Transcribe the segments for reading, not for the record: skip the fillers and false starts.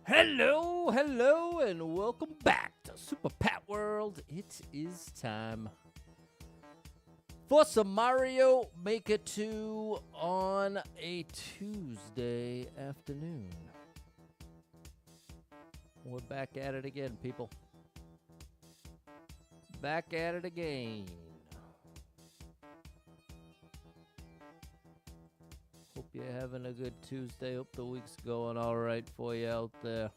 Hello, hello, and welcome back to Super Pat World. It is time for some Mario Maker 2 on a Tuesday afternoon. We're back at it again, people. Back at it again. Hope you're having a good Tuesday. Hope the week's going all right for you out there.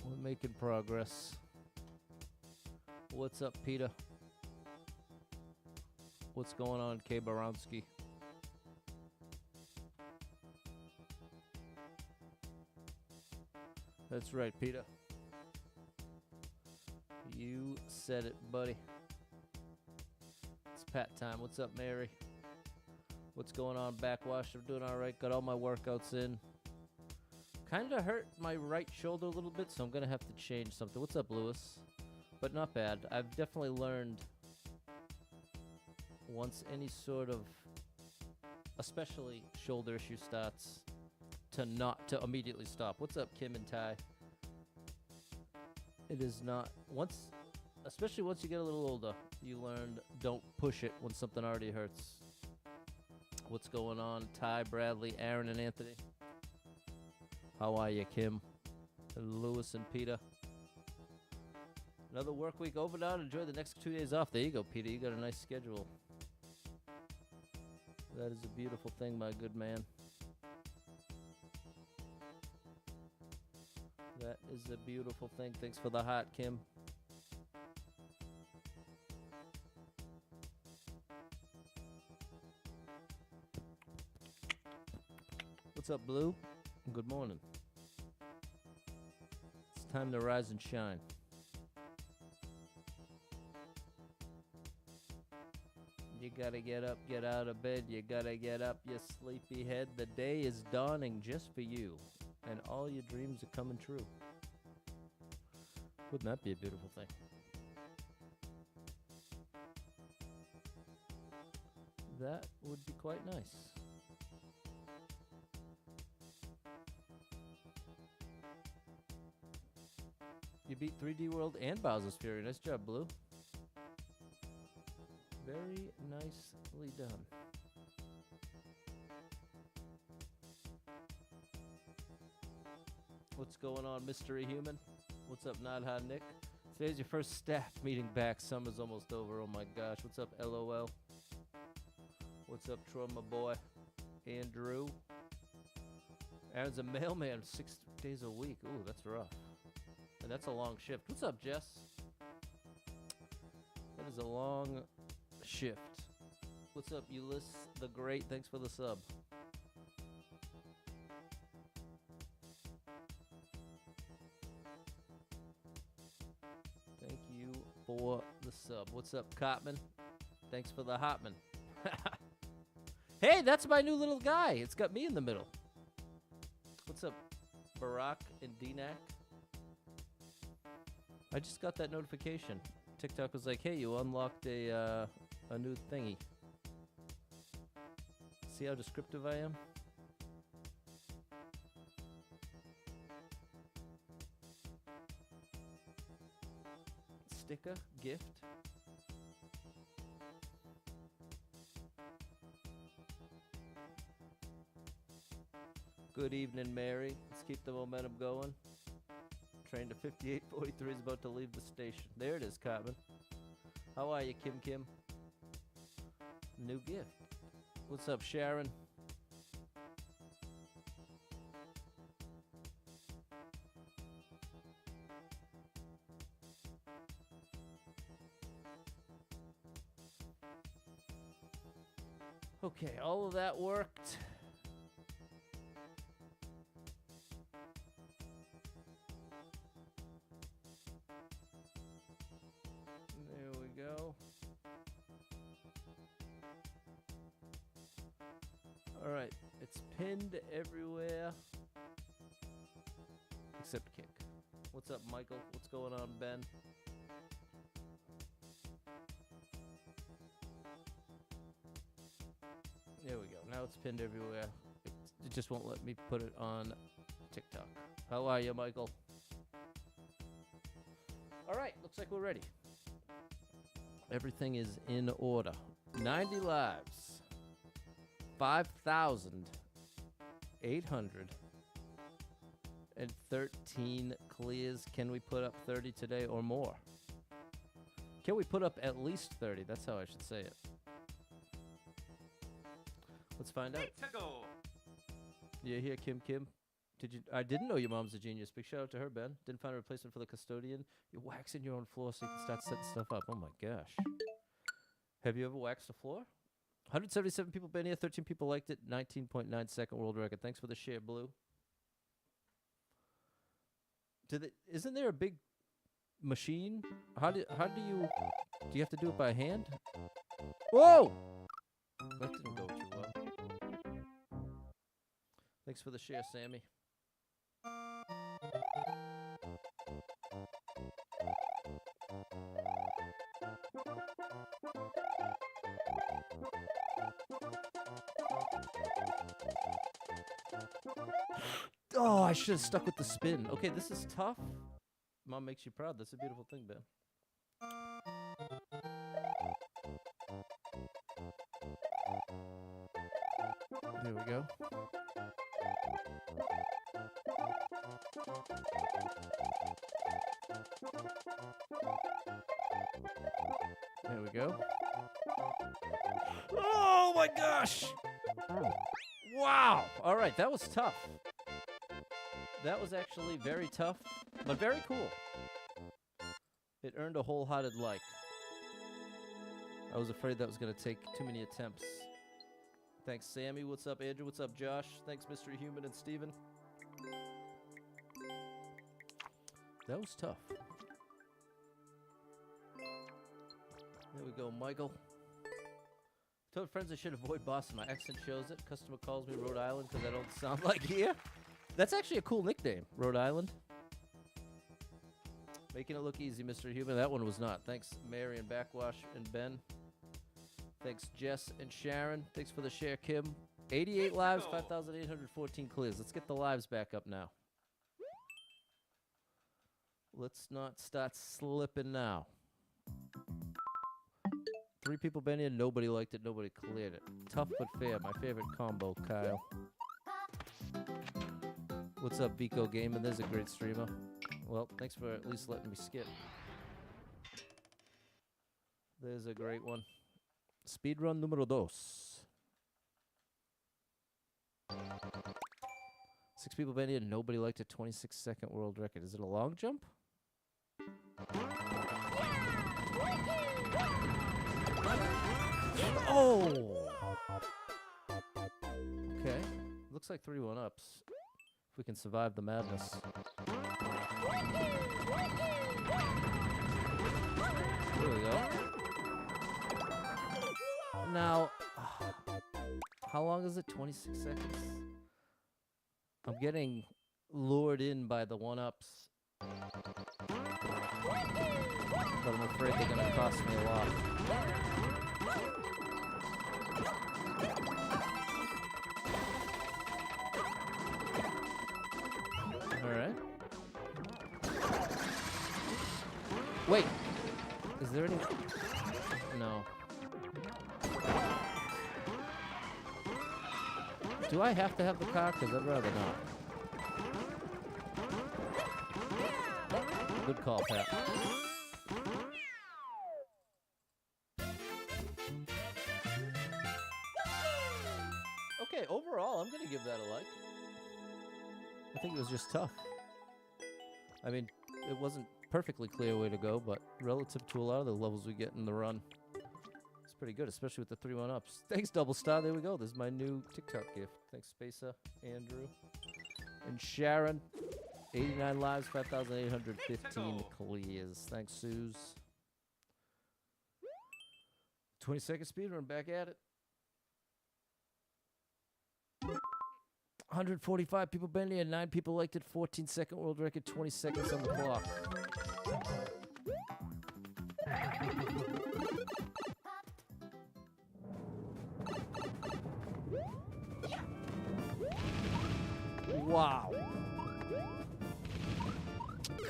We're making progress. What's up, Peter? What's going on, K. Baronsky? That's right, Peter. You said it, buddy. It's Pat time. What's up, Mary? What's going on, Backwash? I'm doing all right. Got all my workouts in. Kind of hurt my right shoulder a little bit, so I'm going to have to change something. What's up, Lewis? But not bad. I've definitely learned once any sort of, especially shoulder issue starts, to immediately stop. What's up, Kim and Ty? It is not, especially once you get a little older, you learn don't push it when something already hurts. What's going on, Ty, Bradley, Aaron, and Anthony? How are you, Kim? And Lewis and Peter? Another work week over now. Enjoy the next 2 days off. There you go, Peter. You got a nice schedule. That is a beautiful thing, my good man. That is a beautiful thing. Thanks for the heart, Kim. What's up, Blue? Good morning. It's time to rise and shine. You gotta get up, get out of bed. You gotta get up, you sleepy head. The day is dawning just for you, and all your dreams are coming true. Wouldn't that be a beautiful thing? That would be quite nice. You beat 3D World and Bowser's Fury. Nice job, Blue. Very nicely done. What's going on, Mystery Human? What's up, Not Hot Nick? Today's your first staff meeting back. Summer's almost over. Oh my gosh. What's up, LOL? What's up, Troy, my boy? Andrew. Aaron's a mailman 6 days a week. Ooh, that's rough. And that's a long shift. What's up, Jess? That is a long shift. What's up, Ulysses the Great? Thanks for the sub. Thank you for the sub. What's up, Cotman? Thanks for the Hotman. Hey, that's my new little guy. It's got me in the middle. What's up, Barack and DNAC? I just got that notification. TikTok was like, hey, you unlocked a new thingy. See how descriptive I am? Sticker, gift. Good evening, Mary. Let's keep the momentum going. Train to 5843 is about to leave the station. There it is, Cotman. How are you, Kim Kim? New gift. What's up, Sharon? Okay, all of that worked. There we go. All right, it's pinned everywhere except kick. What's up, Michael? What's going on, Ben? There we go. Now it's pinned everywhere. It just won't let me put it on TikTok. How are you, Michael? All right, looks like we're ready. Everything is in order. 90 lives. 5,813 clears. Can we put up 30 today or more? Can we put up at least 30? That's how I should say it. Let's find out. You here, Kim Kim? I didn't know your mom's a genius. Big shout out to her, Ben. Didn't find a replacement for the custodian. You're waxing your own floor so you can start setting stuff up. Oh my gosh. Have you ever waxed a floor? 177 people been here. 13 people liked it. 19.9 second world record. Thanks for the share, Blue. Isn't there a big machine? How do you have to do it by hand? Whoa! That didn't go too well. Thanks for the share, Sammy. Oh, I should have stuck with the spin. Okay, this is tough. Mom makes you proud. That's a beautiful thing, Ben. There we go. There we go. Oh my gosh! Wow! All right, that was tough. That was actually very tough, but very cool. It earned a wholehearted like. I was afraid that was going to take too many attempts. Thanks, Sammy. What's up, Andrew? What's up, Josh? Thanks, Mystery Human and Steven. That was tough. There we go, Michael. Told friends I should avoid Boston. My accent shows it. Customer calls me Rhode Island because I don't sound like here. That's actually a cool nickname, Rhode Island. Making it look easy, Mr. Human. That one was not. Thanks, Mary and Backwash and Ben. Thanks, Jess and Sharon. Thanks for the share, Kim. 88 lives, 5,814 clears. Let's get the lives back up now. Let's not start slipping now. 3 people been in. Nobody liked it. Nobody cleared it. Tough but fair. My favorite combo, Kyle. What's up, Vico Gaming? There's a great streamer. Well, thanks for at least letting me skip. There's a great one. Speedrun numero 2. 6 people been in. Nobody liked a 26-second world record. Is it a long jump? Oh! Okay. Looks like 3 1-ups. If we can survive the madness. There we go. Now, how long is it? 26 seconds? I'm getting lured in by the 1-ups. But I'm afraid they're going to cost me a lot. Alright. Wait. Is there any... No. Do I have to have the car? Because I'd rather not. Good call, Pat. Okay, overall, I'm going to give that a like. I think it was just tough. I mean, it wasn't perfectly clear way to go, but relative to a lot of the levels we get in the run, it's pretty good, especially with the 3 1-ups. Thanks, Double Star. There we go. This is my new TikTok gift. Thanks, Spasa, Andrew, and Sharon. 89 lives, 5,815 clears. Thanks, Suze. 20-second speedrun, back at it. 145 people been here, 9 people liked it, 14-second world record, 20 seconds on the clock. Wow.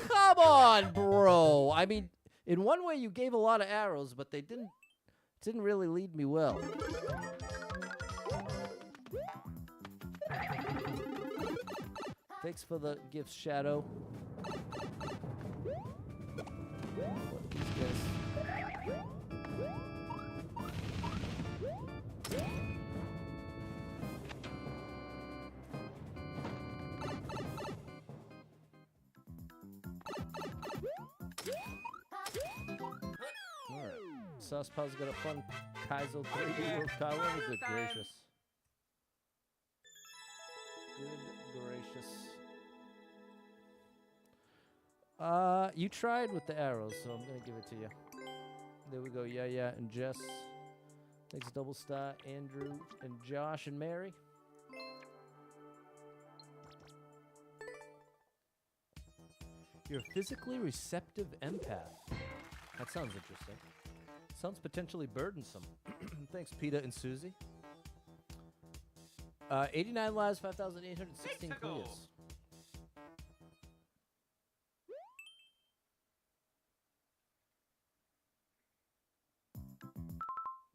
Come on, bro. I mean, in one way you gave a lot of arrows, but they didn't really lead me well. Thanks for the gifts, Shadow. What these guys? Alright. Saucepaw's got a fun Kaizo 3D World Kyle. Good gracious. Good gracious. You tried with the arrows, so I'm gonna give it to you. There we go. Yeah, and Jess. Thanks, Double Star, Andrew, and Josh, and Mary. You're a physically receptive empath. That sounds interesting. Sounds potentially burdensome. Thanks, Peter and Susie. 89 lives, 5,816 clears.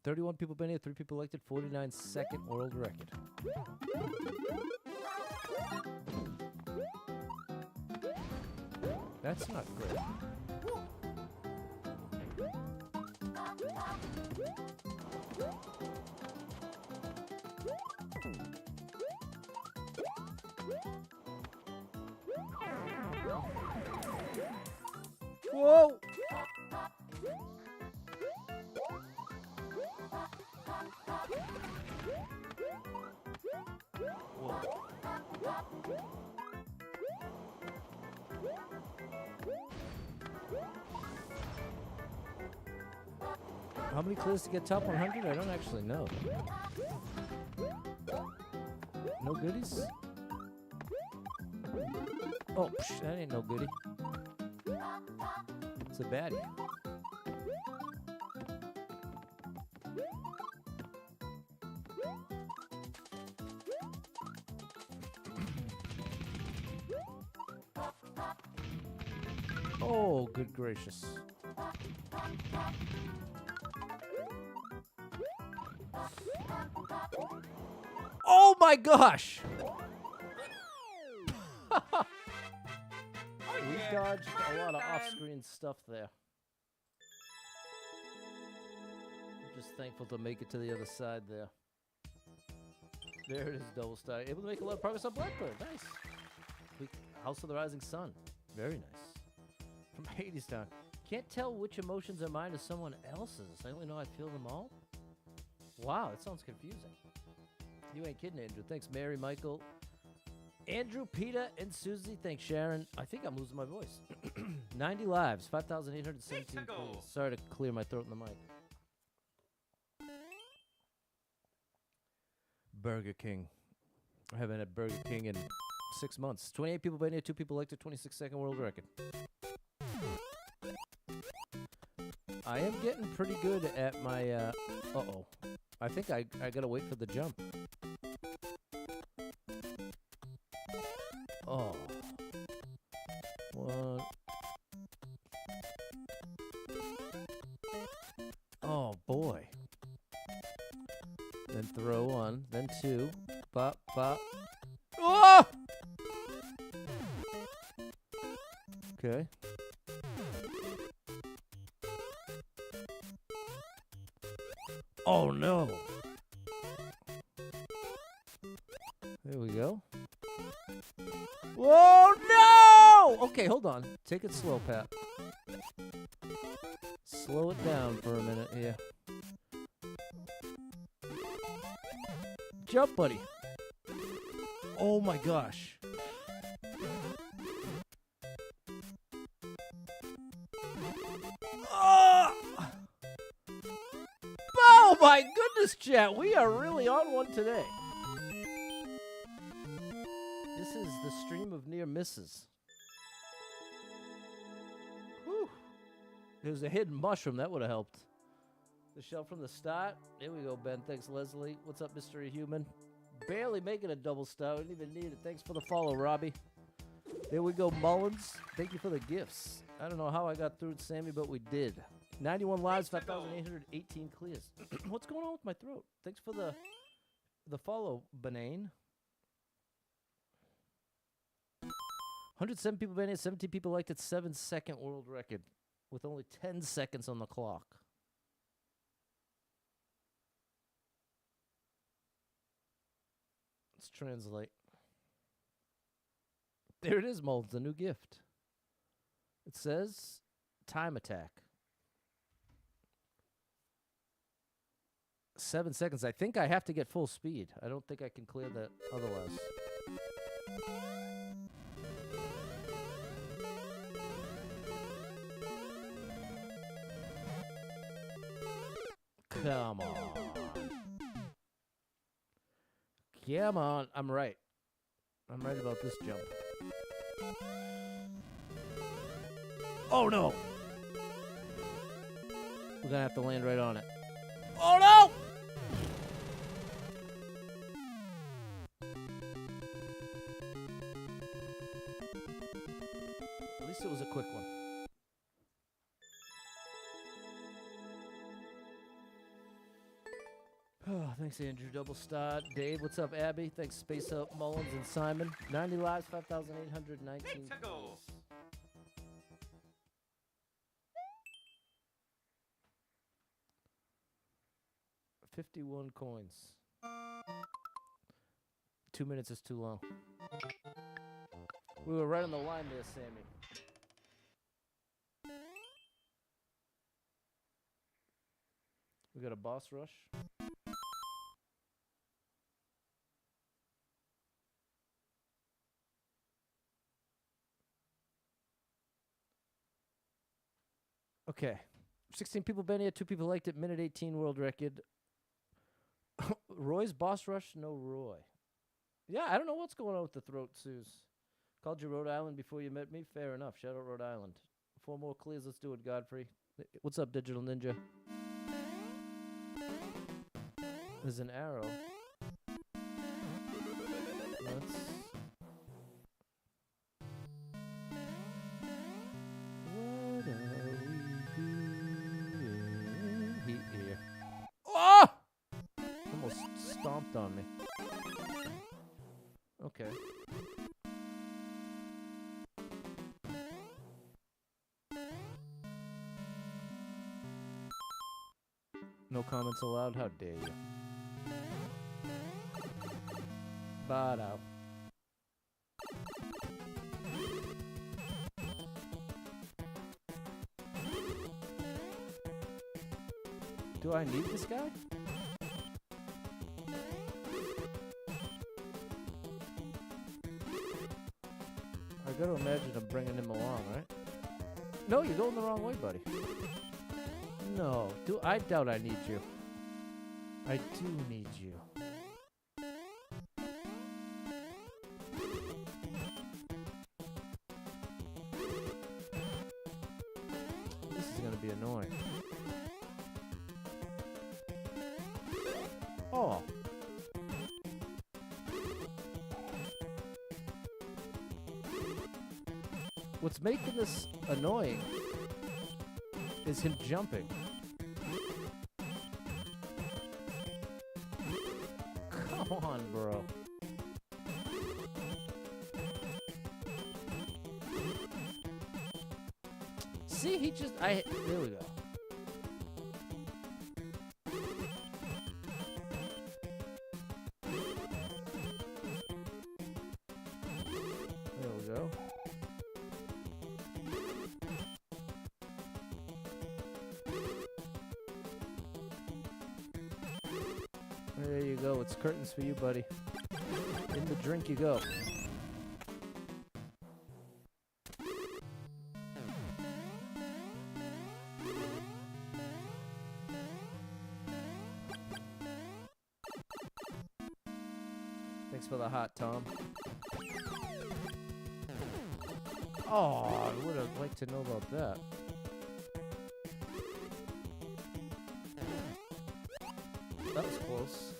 31 people been here, 3 people elected, 49 second world record. That's not great. Whoa! How many clears to get top 100? I don't actually know. No goodies? Oh, that ain't no goodie. It's a baddie. Oh, good gracious. Oh my gosh! We dodged a lot of off-screen stuff there. I'm just thankful to make it to the other side there. There it is, Double Star. Able to make a lot of progress on Blackbird. Nice. House of the Rising Sun. Very nice. From Hadestown. Can't tell which emotions are mine or someone else's. I only know I feel them all. Wow, that sounds confusing. You ain't kidding, Andrew. Thanks, Mary, Michael, Andrew, Peter, and Susie. Thanks, Sharon. I think I'm losing my voice. 90 lives, 5,817 calls. Sorry to clear my throat in the mic. Burger King. I haven't had Burger King in 6 months. 28 people been here, 2 people elected, 26 second world record. I am getting pretty good at my, uh-oh. I think I gotta wait for the jump. Oh. What? Oh, boy. Then throw 1, then 2. Bop, bop. Oh! Okay. Oh, no. There we go. Whoa, no! Okay, hold on. Take it slow, Pat. Slow it down for a minute here. Jump, buddy. Oh, my gosh. Oh, my goodness, chat. We are really on one today. This is the stream of near misses. Whew. There's a hidden mushroom. That would have helped. The shell from the start. Here we go, Ben. Thanks, Leslie. What's up, Mystery Human? Barely making a double star. We didn't even need it. Thanks for the follow, Robbie. There we go, Mullins. Thank you for the gifts. I don't know how I got through it, Sammy, but we did. 91 lives, 5,818 clears. What's going on with my throat? Thanks for the follow, Benane. 107 people banned it, 17 people liked it, 7-second world record with only 10 seconds on the clock. Let's translate. There it is, Molds, a new gift. It says time attack. 7 seconds. I think I have to get full speed. I don't think I can clear that otherwise. Come on. Come on. I'm right. I'm right about this jump. Oh, no. We're going to have to land right on it. Oh, no! At least it was a quick one. Oh, thanks, Andrew. Double star. Dave, what's up, Abby? Thanks, Space Up, Mullins, and Simon. 90 lives, 5,819. 51 coins. 2 minutes is too long. We were right on the line there, Sammy. We got a boss rush. Okay. 16 people been here, 2 people liked it, minute 18 world record. Roy's boss rush? No Roy. Yeah, I don't know what's going on with the throat, Suze. Called you Rhode Island before you met me? Fair enough. Shout out Rhode Island. 4 more clears. Let's do it, Godfrey. What's up, Digital Ninja? There's an arrow. Let's... What are we doing here? Oh! Almost stomped on me. Okay. No comments allowed? How dare you? Bad out. Do I need this guy? I gotta imagine I'm bringing him along, right? No, you're going the wrong way, buddy. No, I doubt I need you. I do need you. This is gonna be annoying. Oh. What's making this annoying is him jumping. Come on, bro. See, he just, there we go. There we go. There you go. It's curtains for you, buddy. In the drink you go. Thanks for the hot, Tom. Oh, I would have liked to know about that. That was close.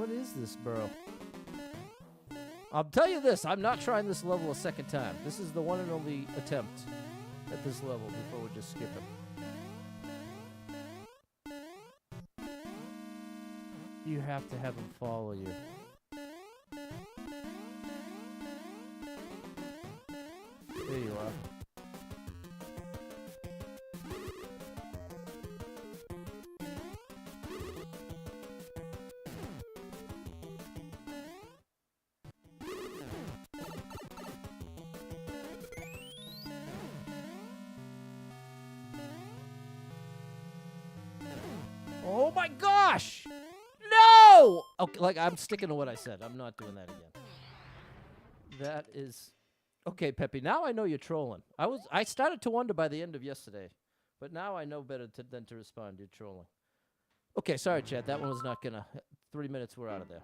What is this, bro? I'll tell you this. I'm not trying this level a second time. This is the one and only attempt at this level before we just skip it. You have to have him follow you. There you are. Oh my gosh! No! Okay, like, I'm sticking to what I said. I'm not doing that again. That is... Okay, Peppy, now I know you're trolling. I started to wonder by the end of yesterday, but now I know better than to respond. You're trolling. Okay, sorry, Chad. That one was not gonna... 3 minutes, we're out of there.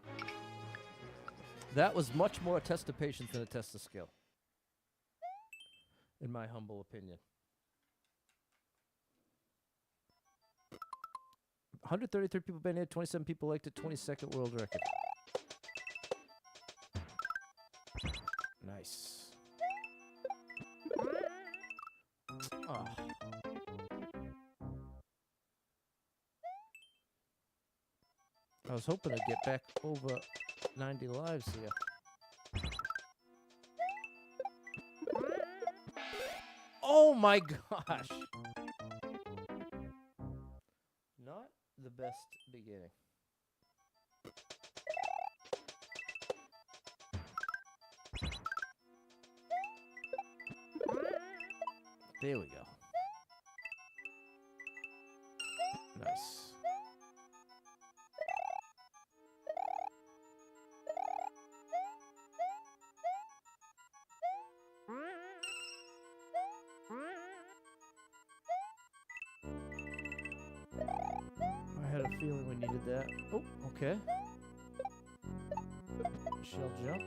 That was much more a test of patience than a test of skill, in my humble opinion. 133 people been here, 27 people liked it, 22nd world record. Nice. Oh. I was hoping to get back over 90 lives here. Oh my gosh! Not the best beginning. There we go. Nice. I had a feeling we needed that. Oh, okay. Shell jump.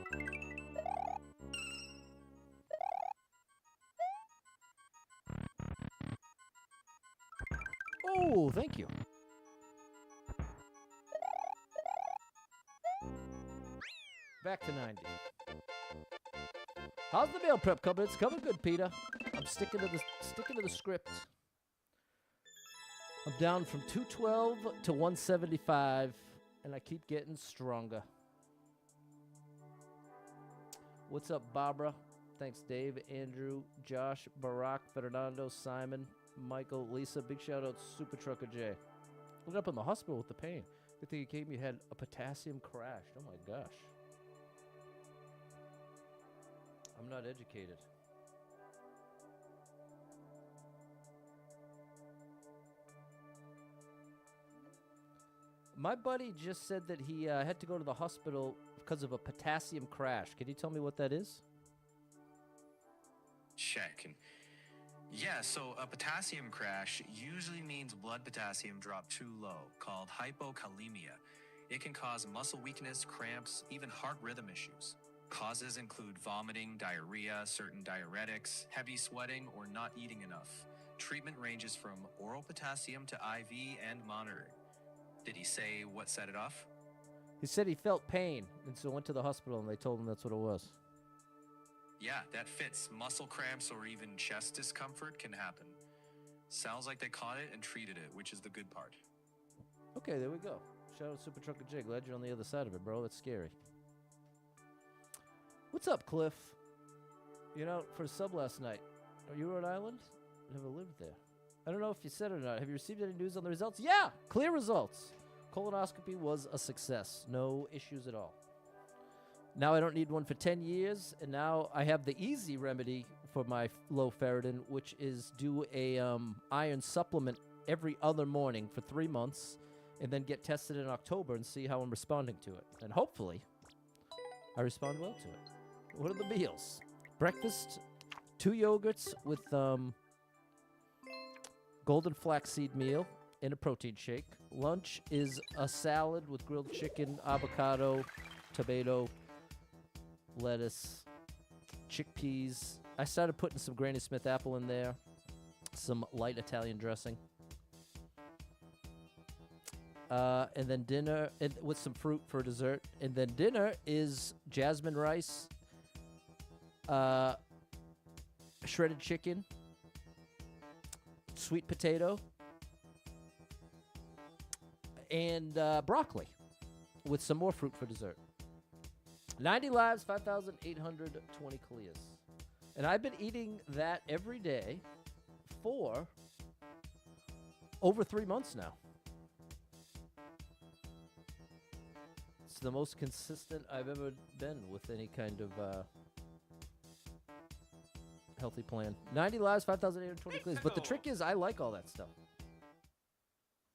Oh, thank you. Back to 90. How's the meal prep coming? It's coming good, Peter. I'm sticking to the script. I'm down from 212 to 175, and I keep getting stronger. What's up, Barbara? Thanks, Dave, Andrew, Josh, Barack, Fernando, Simon, Michael, Lisa. Big shout out, Super Trucker J. Ended up in the hospital with the pain. Good thing you came. You had a potassium crash. Oh my gosh. I'm not educated. My buddy just said that he had to go to the hospital because of a potassium crash. Can you tell me what that is? Check. Yeah, so a potassium crash usually means blood potassium dropped too low, called hypokalemia. It can cause muscle weakness, cramps, even heart rhythm issues. Causes include vomiting, diarrhea, certain diuretics, heavy sweating, or not eating enough. Treatment ranges from oral potassium to IV and monitoring. Did he say what set it off? He said he felt pain, and so went to the hospital, and they told him that's what it was. Yeah, that fits. Muscle cramps or even chest discomfort can happen. Sounds like they caught it and treated it, which is the good part. Okay, there we go. Shout out Super Trucker J. Glad you're on the other side of it, bro. That's scary. What's up, Cliff? You know, for a sub last night. Are you Rhode Island? Never lived there. I don't know if you said it or not. Have you received any news on the results? Yeah! Clear results. Colonoscopy was a success. No issues at all. Now I don't need one for 10 years, and now I have the easy remedy for my low ferritin, which is do a iron supplement every other morning for 3 months, and then get tested in October and see how I'm responding to it. And hopefully, I respond well to it. What are the meals? Breakfast, 2 yogurts with golden flaxseed meal and a protein shake. Lunch is a salad with grilled chicken, avocado, tomato, lettuce, chickpeas. I started putting some Granny Smith apple in there, some light Italian dressing. And then dinner with some fruit for dessert. And then dinner is jasmine rice, shredded chicken, sweet potato, and broccoli with some more fruit for dessert. 90 lives, 5,820 clears. And I've been eating that every day for over 3 months now. It's the most consistent I've ever been with any kind of healthy plan. 90 lives, 5,820 clears. But the trick is I like all that stuff.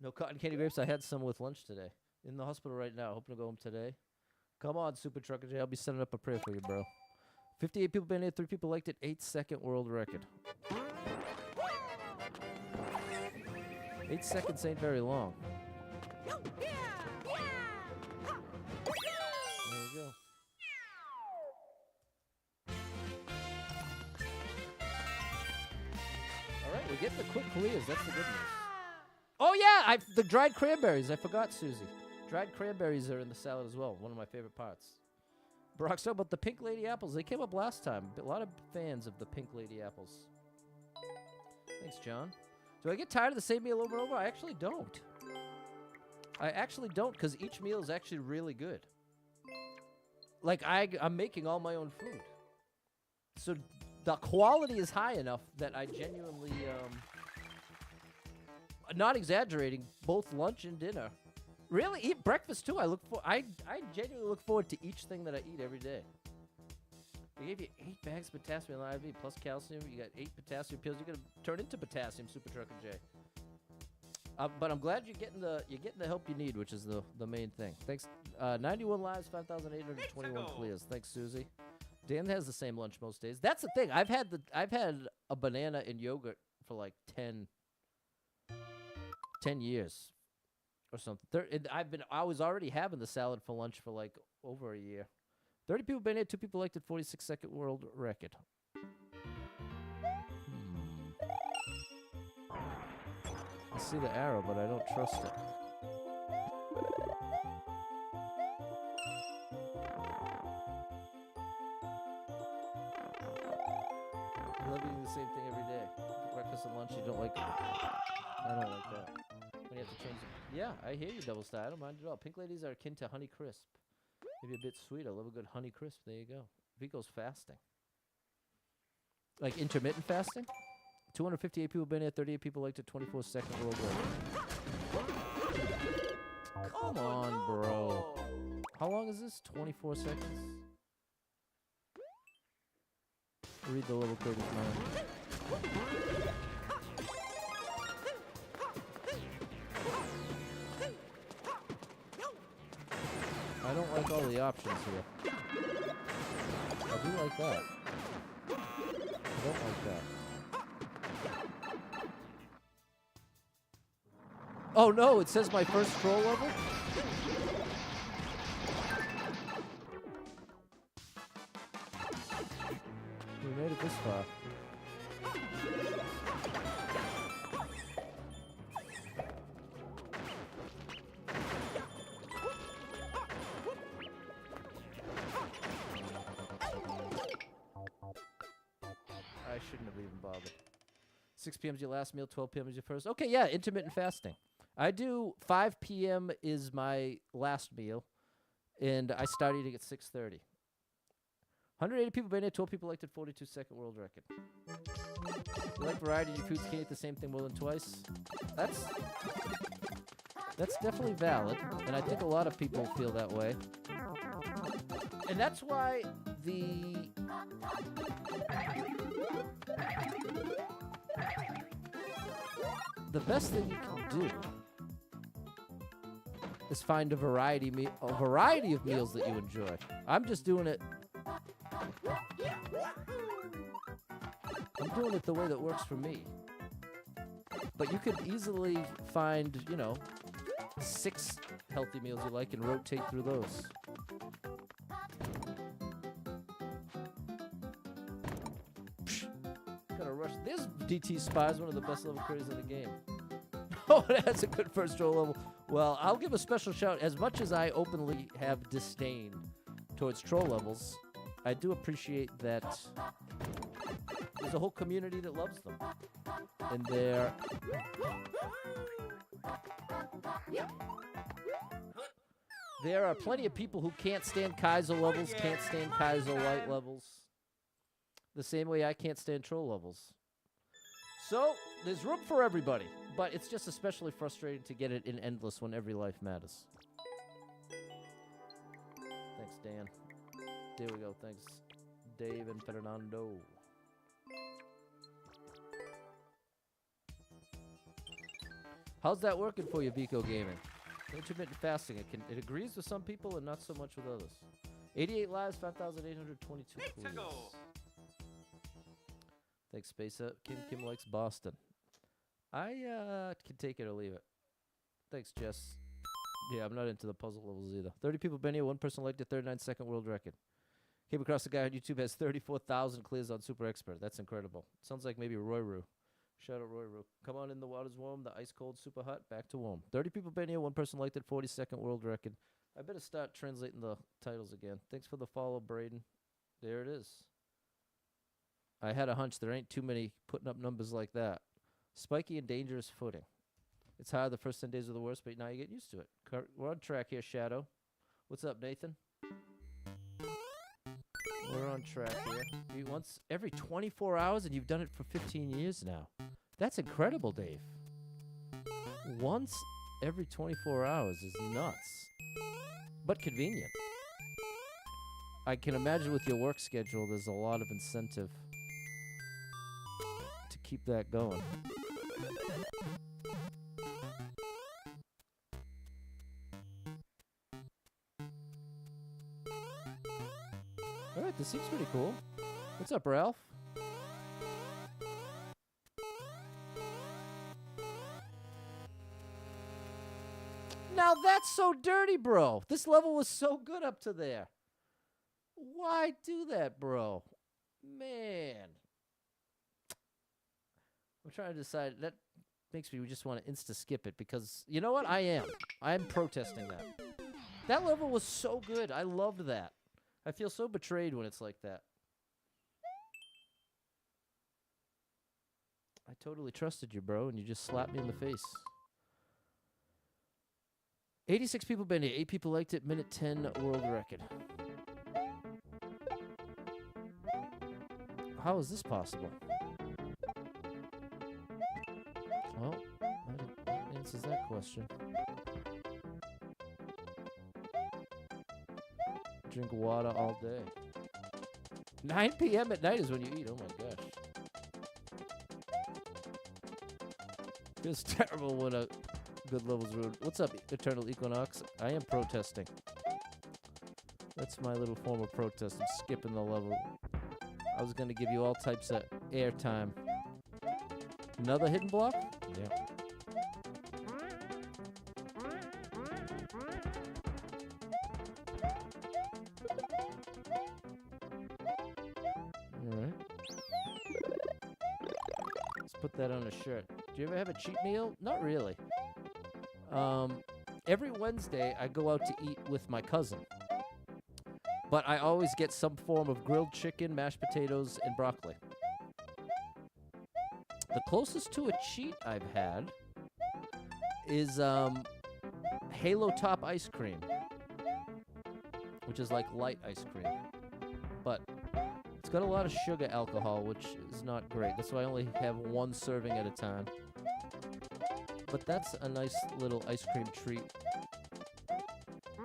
No cotton candy grapes. I had some with lunch today. In the hospital right now. Hoping to go home today. Come on, Super Trucker J. I'll be setting up a prayer for you, bro. 58 people been here. 3 people liked it. 8-second world record. 8 seconds ain't very long. There we go. All right, we're getting the quick clears. That's the good news. Oh, yeah, the dried cranberries. I forgot, Susie. Dried cranberries are in the salad as well. One of my favorite parts. Brock's talking about the Pink Lady apples. They came up last time. A lot of fans of the Pink Lady apples. Thanks, John. Do I get tired of the same meal over and over? I actually don't. I actually don't, because each meal is actually really good. Like, I'm making all my own food. So the quality is high enough that I genuinely, not exaggerating, both lunch and dinner. Really, eat breakfast too. I genuinely look forward to each thing that I eat every day. They gave you 8 bags of potassium in IV plus calcium. You got 8 potassium pills. You're gonna turn into potassium, Super Trucker J. But I'm glad you're getting the help you need, which is the main thing. Thanks. 91 lives, 5,821 clears. Thanks, Susie. Dan has the same lunch most days. That's the thing. I've had a banana and yogurt for like 10 years or something. I was already having the salad for lunch for like over a year. 30 people been here. 2 people liked it. 46-second world record. I see the arrow, but I don't trust it. I love eating the same thing every day. Breakfast and lunch, you don't like it. I don't like that. When you have to change it. Yeah, I hear you, Double Star. I don't mind at all. Pink Ladies are akin to Honey Crisp. Maybe a bit sweet. I love a good Honey Crisp. There you go. Vico's fasting. Like intermittent fasting? 258 people been here. 38 people liked it. 24-second world record. Come on, bro. How long is this? 24 seconds? Read the little Curtis mind. I don't like all the options here. I do like that. I don't like that. Oh no, it says my first scroll level? We made it this far. I shouldn't have even bothered. 6 p.m. is your last meal, 12 p.m. is your first. Okay, yeah, intermittent fasting. I do 5 p.m. is my last meal, and I start eating at 6:30. 180 people been here, 12 people liked it, 42-second world record. You like variety in your foods, can't eat the same thing more than twice? That's definitely valid, and I think a lot of people feel that way. And that's why the best thing you can do is find a variety of meals that you enjoy. I'm just doing it. I'm doing it the way that works for me. But you could easily find, 6 healthy meals you like and rotate through those. Gotta rush. This DT Spy is one of the best level critters in the game. Oh, that's a good first roll level. Well, I'll give a special shout. As much as I openly have disdain towards troll levels, I do appreciate that there's a whole community that loves them. And there are plenty of people who can't stand Kaiser levels, can't stand Kaiser light levels, the same way I can't stand troll levels. So, there's room for everybody, but it's just especially frustrating to get it in endless when every life matters. Thanks, Dan. There we go. Thanks, Dave and Fernando. How's that working for you, Vico Gaming? Intermittent fasting. It agrees with some people and not so much with others. 88 lives, 5,822 clues. Thanks, Space Up. Kim likes Boston. I can take it or leave it. Thanks, Jess. Yeah, I'm not into the puzzle levels either. 30 people been here. One person liked the 39-second world record. Came across a guy on YouTube has 34,000 clears on Super Expert. That's incredible. Sounds like maybe Roy Roo. Shout out Roy Roo. Come on in, the water's warm. The ice cold super hot. Back to warm. 30 people been here. One person liked it. 42nd world record. I better start translating the titles again. Thanks for the follow, Braden. There it is. I had a hunch there ain't too many putting up numbers like that. Spiky and dangerous footing. It's hard. The first 10 days are the worst, but now you get used to it. We're on track here, Shadow. What's up, Nathan? We're on track here. Once every 24 hours, and you've done it for 15 years now. That's incredible, Dave. Once every 24 hours is nuts, but convenient. I can imagine with your work schedule, there's a lot of incentive to keep that going. All right, this seems pretty cool. What's up, Ralph? Now that's so dirty, bro. This level was so good up to there. Why do that, bro? Man. I'm trying to decide. That makes me just want to insta-skip it because, you know what? I'm protesting that. That level was so good. I loved that. I feel so betrayed when it's like that. I totally trusted you, bro, and you just slapped me in the face. 86 people been here. 8 people liked it. Minute 10 world record. How is this possible? Well, that answers that question. Drink water all day. 9 p.m. at night is when you eat. Oh my gosh. Feels terrible when a good level's ruined. What's up, Eternal Equinox? I am protesting. That's my little form of protest. I'm skipping the level. I was going to give you all types of airtime. Another hidden block? Yeah. Alright. Let's put that on a shirt. Do you ever have a cheat meal? Not really. Every Wednesday, I go out to eat with my cousin. But I always get some form of grilled chicken, mashed potatoes, and broccoli. The closest to a cheat I've had is Halo Top ice cream, which is like light ice cream. But it's got a lot of sugar alcohol, which is not great. That's why I only have one serving at a time. But that's a nice little ice cream treat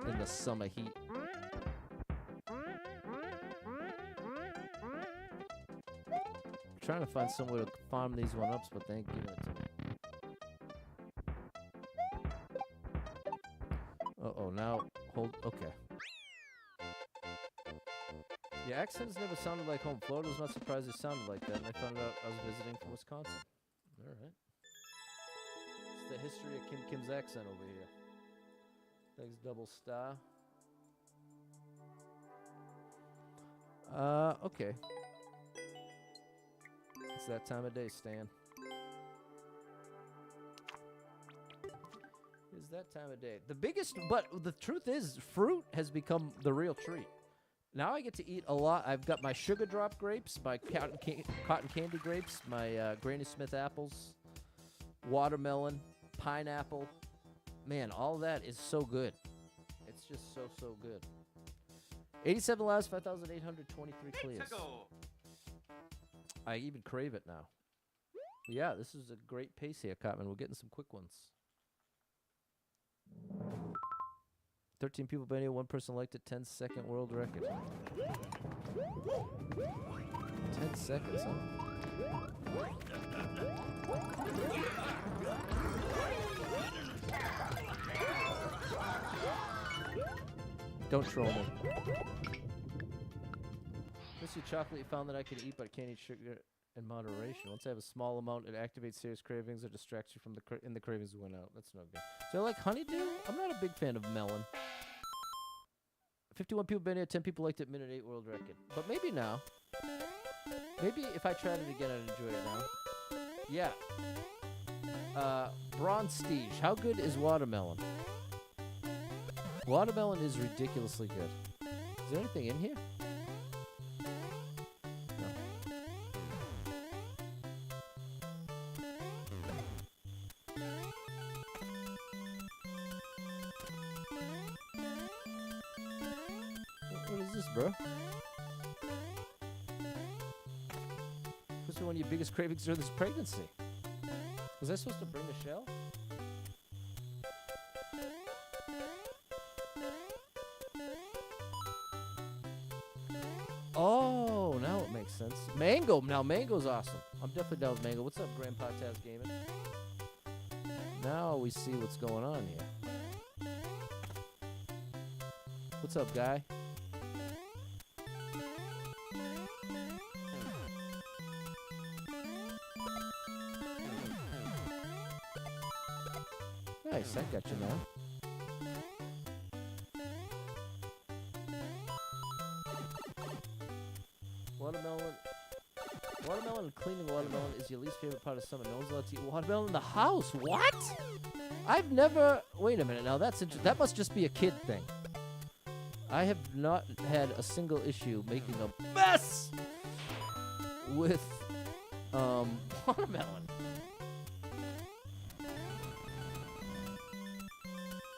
in the summer heat. Trying to find somewhere to farm these one-ups, but they ain't giving it to me. Uh-oh, now, hold, okay. Your accents never sounded like home. Florida's not surprised it sounded like that, and I found out I was visiting from Wisconsin. All right. It's the history of Kim's accent over here. Thanks, Double Star. Okay. It's that time of day, Stan. Here's that time of day. The biggest, but the truth is, fruit has become the real treat. Now I get to eat a lot. I've got my sugar drop grapes, my cotton candy grapes, my Granny Smith apples, watermelon, pineapple. Man, all that is so good. It's just so, so good. 87 lives, 5,823 clears. I even crave it now. Yeah, this is a great pace here, Cotman. We're getting some quick ones. 13 people been here, one person liked it, 10-second world record. 10 seconds, huh? Don't troll me. Mr. Chocolate you found that I could eat, but I can't eat sugar in moderation. Once I have a small amount, it activates serious cravings or distracts you from the the cravings went out. That's no good. So I like honeydew? I'm not a big fan of melon. 51 people been here, 10 people liked it, minute 8 world record. But maybe now. Maybe if I tried it again, I'd enjoy it now. Yeah. Bronzestige. How good is watermelon? Watermelon is ridiculously good. Is there anything in here? No. What is this, bro? What's one of your biggest cravings during this pregnancy? Was I supposed to bring a shell? Oh, now it makes sense. Mango. Now, mango's awesome. I'm definitely down with mango. What's up, Grandpa Taz Gaming? Now we see what's going on here. What's up, guy? Nice, I got you now. Watermelon and cleaning watermelon is your least favorite part of summer. No one's allowed to eat watermelon in the house. What? I've never... Wait a minute now. That must just be a kid thing. I have not had a single issue making a mess with watermelon.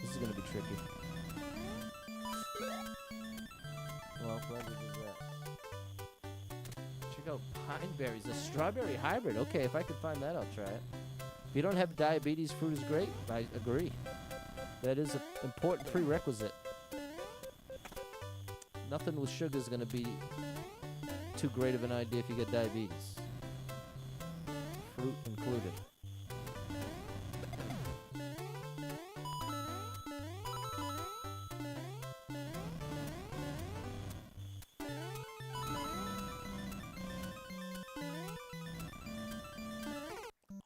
This is going to be tricky. Well, I'm glad we did that. Check out pine berries, a strawberry hybrid. Okay, if I can find that, I'll try it. If you don't have diabetes, fruit is great. I agree. That is an important prerequisite. Nothing with sugar is going to be too great of an idea if you get diabetes. Fruit included.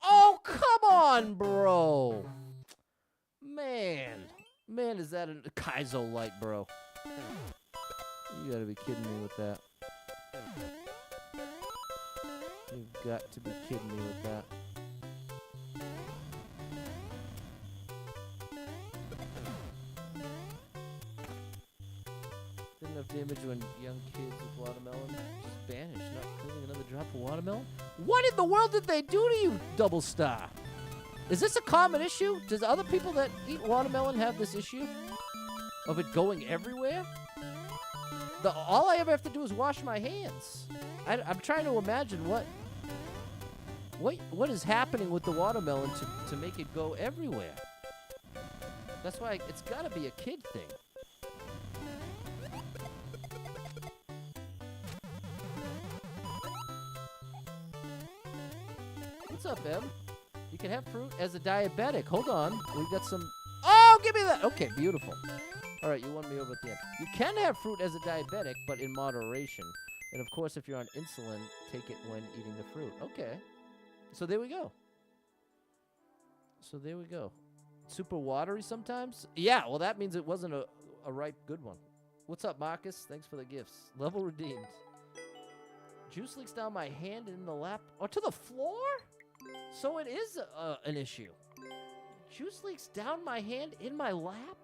Oh, come on, bro. Man, is that a Kaizo light, bro? You gotta be kidding me with that. You've got to be kidding me with that. Did enough damage when young kids with watermelon just vanished, not cleaning another drop of watermelon? What in the world did they do to you, Double Star? Is this a common issue? Does other people that eat watermelon have this issue? Of it going everywhere? All I ever have to do is wash my hands. I'm trying to imagine what is happening with the watermelon to make it go everywhere. That's why it's got to be a kid thing. What's up, Em? You can have fruit as a diabetic. Hold on. We've got some... Oh, give me that! Okay, beautiful. All right, you won me over at the end. You can have fruit as a diabetic, but in moderation. And, of course, if you're on insulin, take it when eating the fruit. Okay. So there we go. Super watery sometimes? Yeah, well, that means it wasn't a ripe good one. What's up, Marcus? Thanks for the gifts. Level redeemed. Juice leaks down my hand and in the lap. Oh, to the floor? So it is an issue. Juice leaks down my hand in my lap?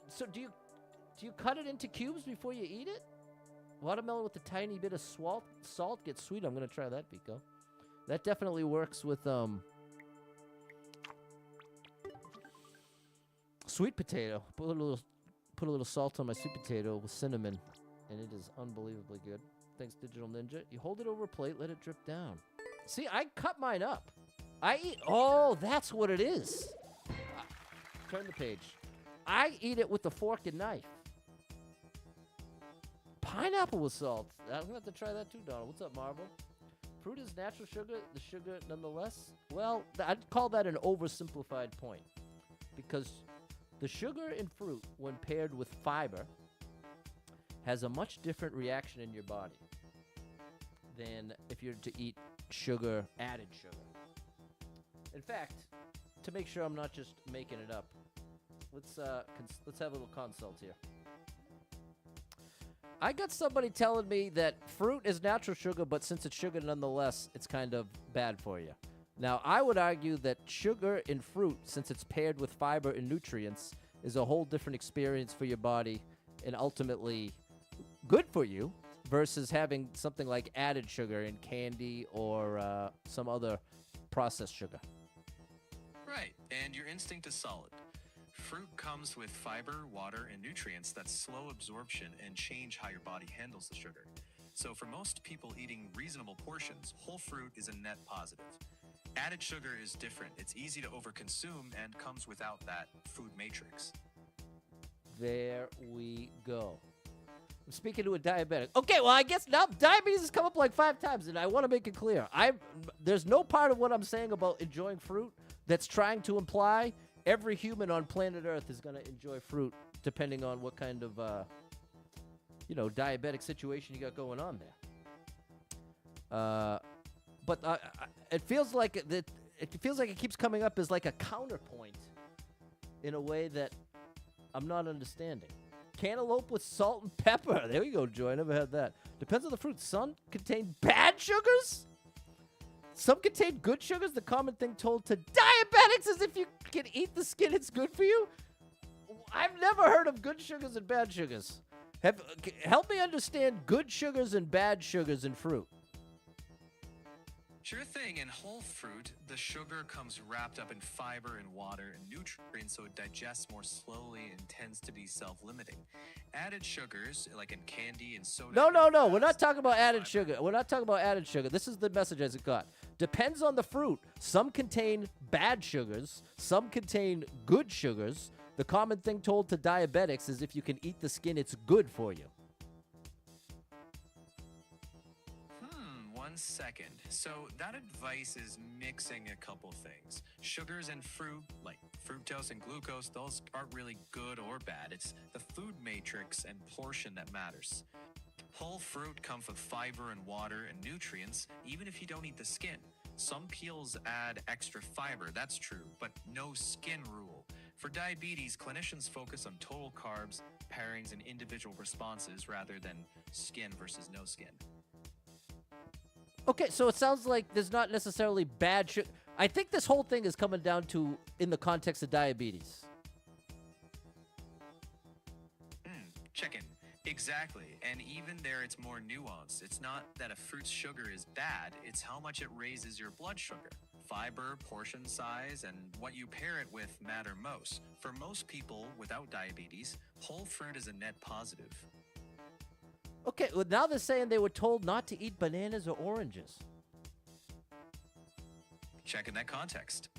So do you cut it into cubes before you eat it? Watermelon with a tiny bit of salt gets sweet. I'm gonna try that, Pico. That definitely works with sweet potato. Put a little salt on my sweet potato with cinnamon, and it is unbelievably good. Thanks, Digital Ninja. You hold it over a plate, let it drip down. See, I cut mine up. I eat. Oh, that's what it is. Turn the page. I eat it with a fork and knife. Pineapple with salt. I'm gonna have to try that too, Donald. What's up, Marvel? Fruit is natural sugar. The sugar, nonetheless. Well, I'd call that an oversimplified point, because the sugar in fruit, when paired with fiber, has a much different reaction in your body than if you're to eat sugar, added sugar. In fact, to make sure I'm not just making it up, let's have a little consult here. I got somebody telling me that fruit is natural sugar, but since it's sugar nonetheless, it's kind of bad for you. Now, I would argue that sugar in fruit, since it's paired with fiber and nutrients, is a whole different experience for your body and ultimately good for you versus having something like added sugar in candy or some other processed sugar. Right, and your instinct is solid. Fruit comes with fiber, water, and nutrients that slow absorption and change how your body handles the sugar. So for most people eating reasonable portions, whole fruit is a net positive. Added sugar is different. It's easy to overconsume and comes without that food matrix. There we go. I'm speaking to a diabetic. Okay, well, I guess now diabetes has come up like 5 times, and I want to make it clear. There's no part of what I'm saying about enjoying fruit that's trying to imply every human on planet Earth is going to enjoy fruit, depending on what kind of, diabetic situation you got going on there. But it feels like it keeps coming up as like a counterpoint in a way that I'm not understanding. Cantaloupe with salt and pepper. There we go, Joy. I never had that. Depends on the fruit. Some contain bad sugars. Some contain good sugars. The common thing told to diabetics is if you can eat the skin, it's good for you. I've never heard of good sugars and bad sugars. Help me understand good sugars and bad sugars in fruit. Sure thing. In whole fruit, the sugar comes wrapped up in fiber and water and nutrients, so it digests more slowly and tends to be self-limiting. Added sugars, like in candy and soda... No. We're not talking about added sugar. We're not talking about added sugar. This is the message as it got. Depends on the fruit. Some contain bad sugars. Some contain good sugars. The common thing told to diabetics is if you can eat the skin, it's good for you. 1 second. So that advice is mixing a couple things. Sugars and fruit, like fructose and glucose, those aren't really good or bad. It's the food matrix and portion that matters. Whole fruit comes with fiber and water and nutrients, even if you don't eat the skin. Some peels add extra fiber, that's true, but no skin rule. For diabetes, clinicians focus on total carbs, pairings, and individual responses rather than skin versus no skin. Okay, so it sounds like there's not necessarily bad sugar. I think this whole thing is coming down to in the context of diabetes. Chicken. Exactly. And even there, it's more nuanced. It's not that a fruit's sugar is bad, it's how much it raises your blood sugar. Fiber, portion size, and what you pair it with matter most. For most people without diabetes, whole fruit is a net positive. Okay, well, now they're saying they were told not to eat bananas or oranges. Check in that context.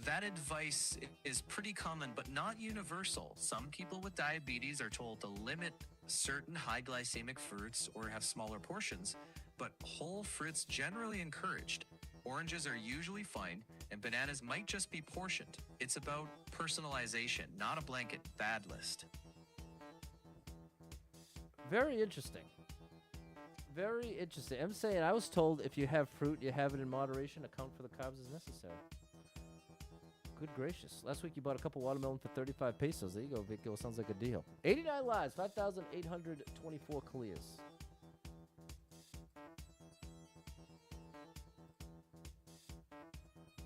That advice is pretty common, but not universal. Some people with diabetes are told to limit certain high glycemic fruits or have smaller portions, but whole fruits generally encouraged. Oranges are usually fine, and bananas might just be portioned. It's about personalization, not a blanket bad list. Very interesting. Very interesting. I'm saying I was told if you have fruit, you have it in moderation. Account for the carbs as necessary. Good gracious. Last week you bought a couple watermelon for 35 pesos. There you go, Vico. Sounds like a deal. 89 lives, 5,824 clears.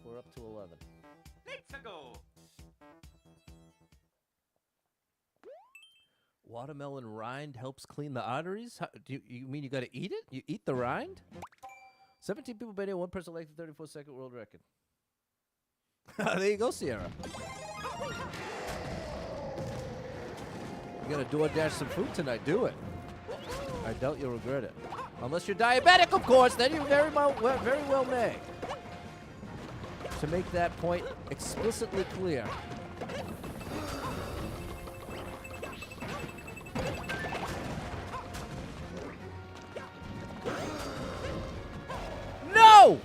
We're we're up to 11. Let's go. Watermelon rind helps clean the arteries? How, do you mean you got to eat it? You eat the rind? 17 people been here. One person like the 34-second world record. There you go, Sierra. You got to DoorDash some food tonight. Do it. I doubt you'll regret it. Unless you're diabetic, of course. Then you very well may. To make that point explicitly clear. No!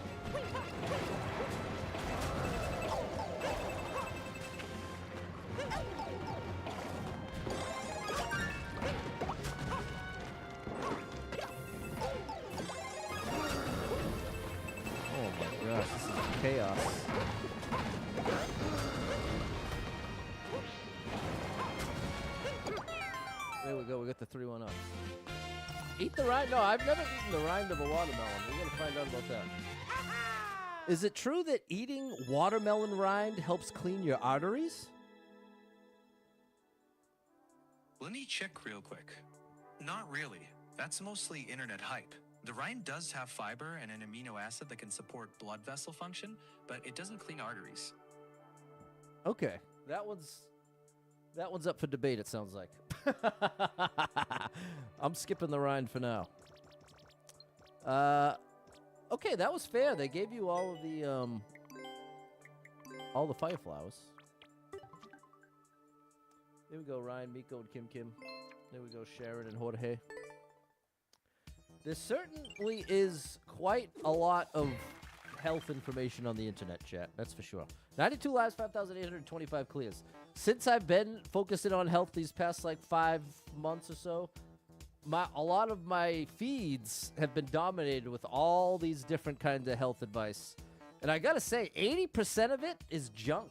Oh my gosh, this is chaos. There we go, we got the 3-1 up. Eat the rind? No, I've never eaten the rind of a watermelon. We're going to find out about that. Is it true that eating watermelon rind helps clean your arteries? Let me check real quick. Not really. That's mostly internet hype. The rind does have fiber and an amino acid that can support blood vessel function, but it doesn't clean arteries. Okay, that one's up for debate, it sounds like. I'm skipping the rind for now. Okay, that was fair. They gave you all the fire flowers. There we go, Ryan, Miko, and Kim. There we go, Sharon and Jorge. There certainly is quite a lot of health information on the internet, chat. That's for sure. 92 lives, 5,825 clears. Since I've been focusing on health these past, 5 months or so, a lot of my feeds have been dominated with all these different kinds of health advice. And I gotta say, 80% of it is junk.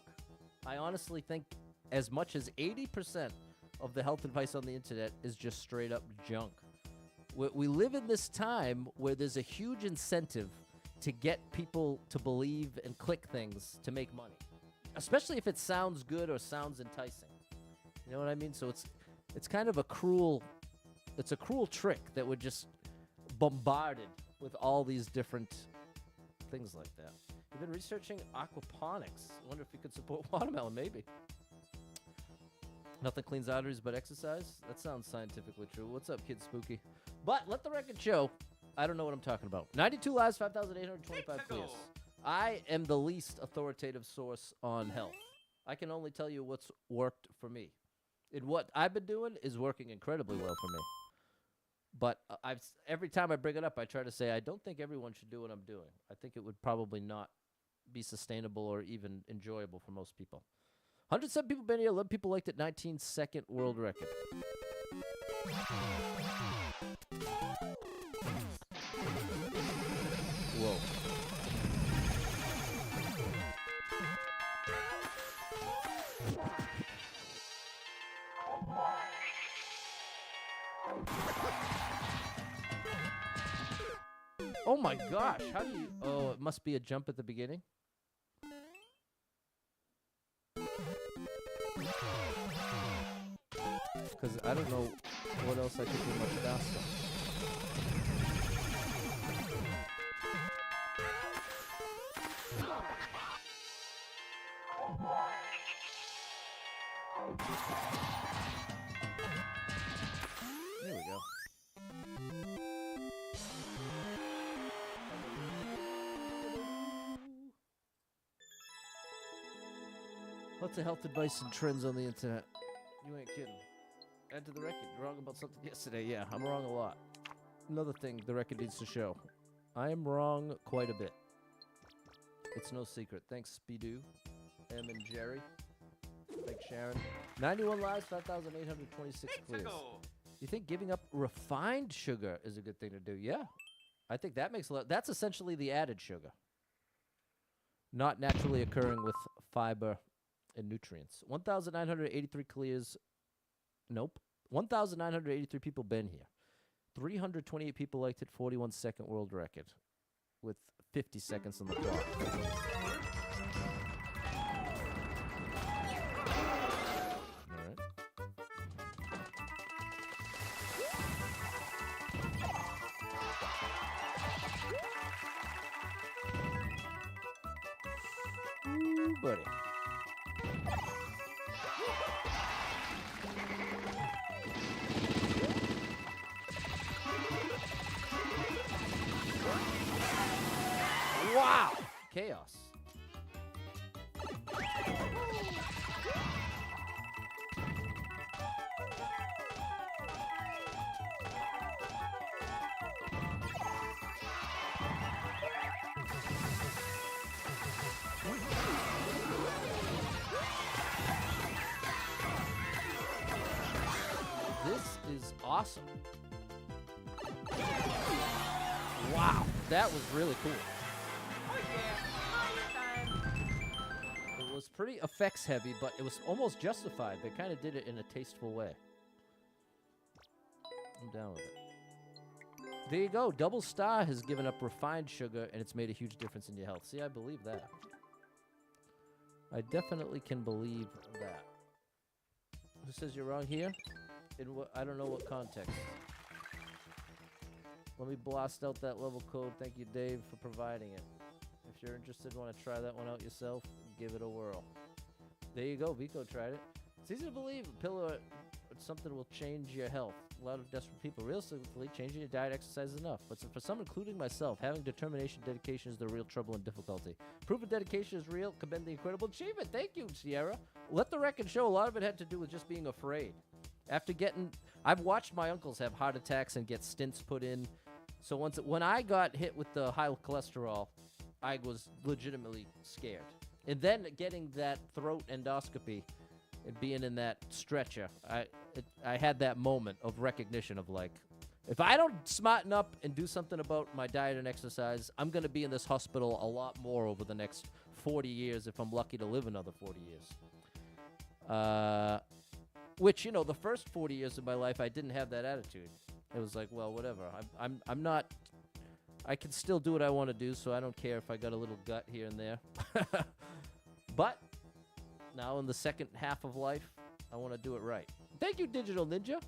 I honestly think as much as 80% of the health advice on the internet is just straight up junk. We live in this time where there's a huge incentive to get people to believe and click things to make money, especially if it sounds good or sounds enticing. You know what I mean? So it's kind of a cruel trick that we're just bombarded with all these different things like that. You've been researching aquaponics. I wonder if you could support watermelon, maybe. Nothing cleans arteries but exercise? That sounds scientifically true. What's up, Kid Spooky? But let the record show, I don't know what I'm talking about. 92 lives, 5,825 clears. I am the least authoritative source on health. I can only tell you what's worked for me. And what I've been doing is working incredibly well for me. But every time I bring it up, I try to say, I don't think everyone should do what I'm doing. I think it would probably not be sustainable or even enjoyable for most people. 107 people been here. 11 people liked it. 19-second world record. Whoa. Oh my gosh. How do you... Oh, it must be a jump at the beginning. Because I don't know what else I could do much faster. There we go. Lots of health advice and trends on the internet. You ain't kidding. Add to the record. You're wrong about something yesterday. Yeah, I'm wrong a lot. Another thing the record needs to show. I am wrong quite a bit. It's no secret. Thanks, Speedoo, M and Jerry. Thanks, Sharon. 91 lives, 5,826 clears. You think giving up refined sugar is a good thing to do? Yeah. I think that makes a lot. That's essentially the added sugar. Not naturally occurring with fiber and nutrients. 1,983 clears. Nope. 1,983 people been here. 328 people liked it. 41-second world record with 50 seconds on the clock. buddy? Wow! Chaos. This is awesome. Wow, that was really cool. It was pretty effects heavy, but it was almost justified. They kind of did it in a tasteful way. I'm down with it. There you go. Double Star has given up refined sugar, and it's made a huge difference in your health. See, I believe that. I definitely can believe that. Who says you're wrong here? In what? I don't know what context. Let me blast out that level code. Thank you, Dave, for providing it. If you're interested, want to try that one out yourself, give it a whirl. There you go. Vico tried it. It's easy to believe a pill or something will change your health. A lot of desperate people. Realistically, changing your diet, exercise is enough. But for some, including myself, having determination, dedication is the real trouble and difficulty. Proven dedication is real. Commend the incredible achievement. Thank you, Sierra. Let the record show a lot of it had to do with just being afraid. After getting... I've watched my uncles have heart attacks and get stents put in. So when I got hit with the high cholesterol, I was legitimately scared. And then getting that throat endoscopy and being in that stretcher, I had that moment of recognition of like, if I don't smarten up and do something about my diet and exercise, I'm going to be in this hospital a lot more over the next 40 years if I'm lucky to live another 40 years. Which, you know, the first 40 years of my life, I didn't have that attitude. It was like, well, whatever. I'm not... I can still do what I want to do, so I don't care if I got a little gut here and there. But now in the second half of life, I want to do it right. Thank you, Digital Ninja.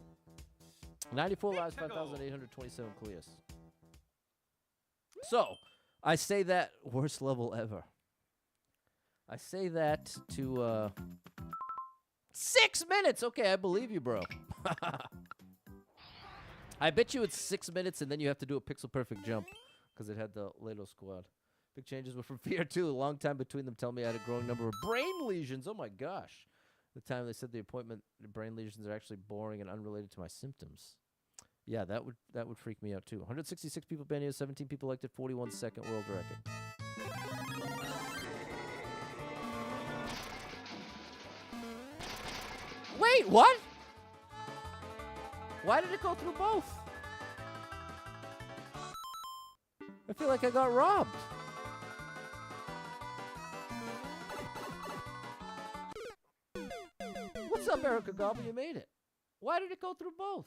94 lives, 5,827 clears. So, I say that worst level ever. I say that to 6 minutes. Okay, I believe you, bro. I bet you it's 6 minutes, and then you have to do a pixel perfect jump because it had the Lado squad. Big changes were from fear, too. A long time between them tell me I had a growing number of brain lesions. Oh, my gosh. The time they said the brain lesions are actually boring and unrelated to my symptoms. Yeah, that would freak me out, too. 166 people banned here, 17 people liked it, 41 second world record. Wait, what? Why did it go through both? I feel like I got robbed. What's up, Erica Gobble? You made it. Why did it go through both?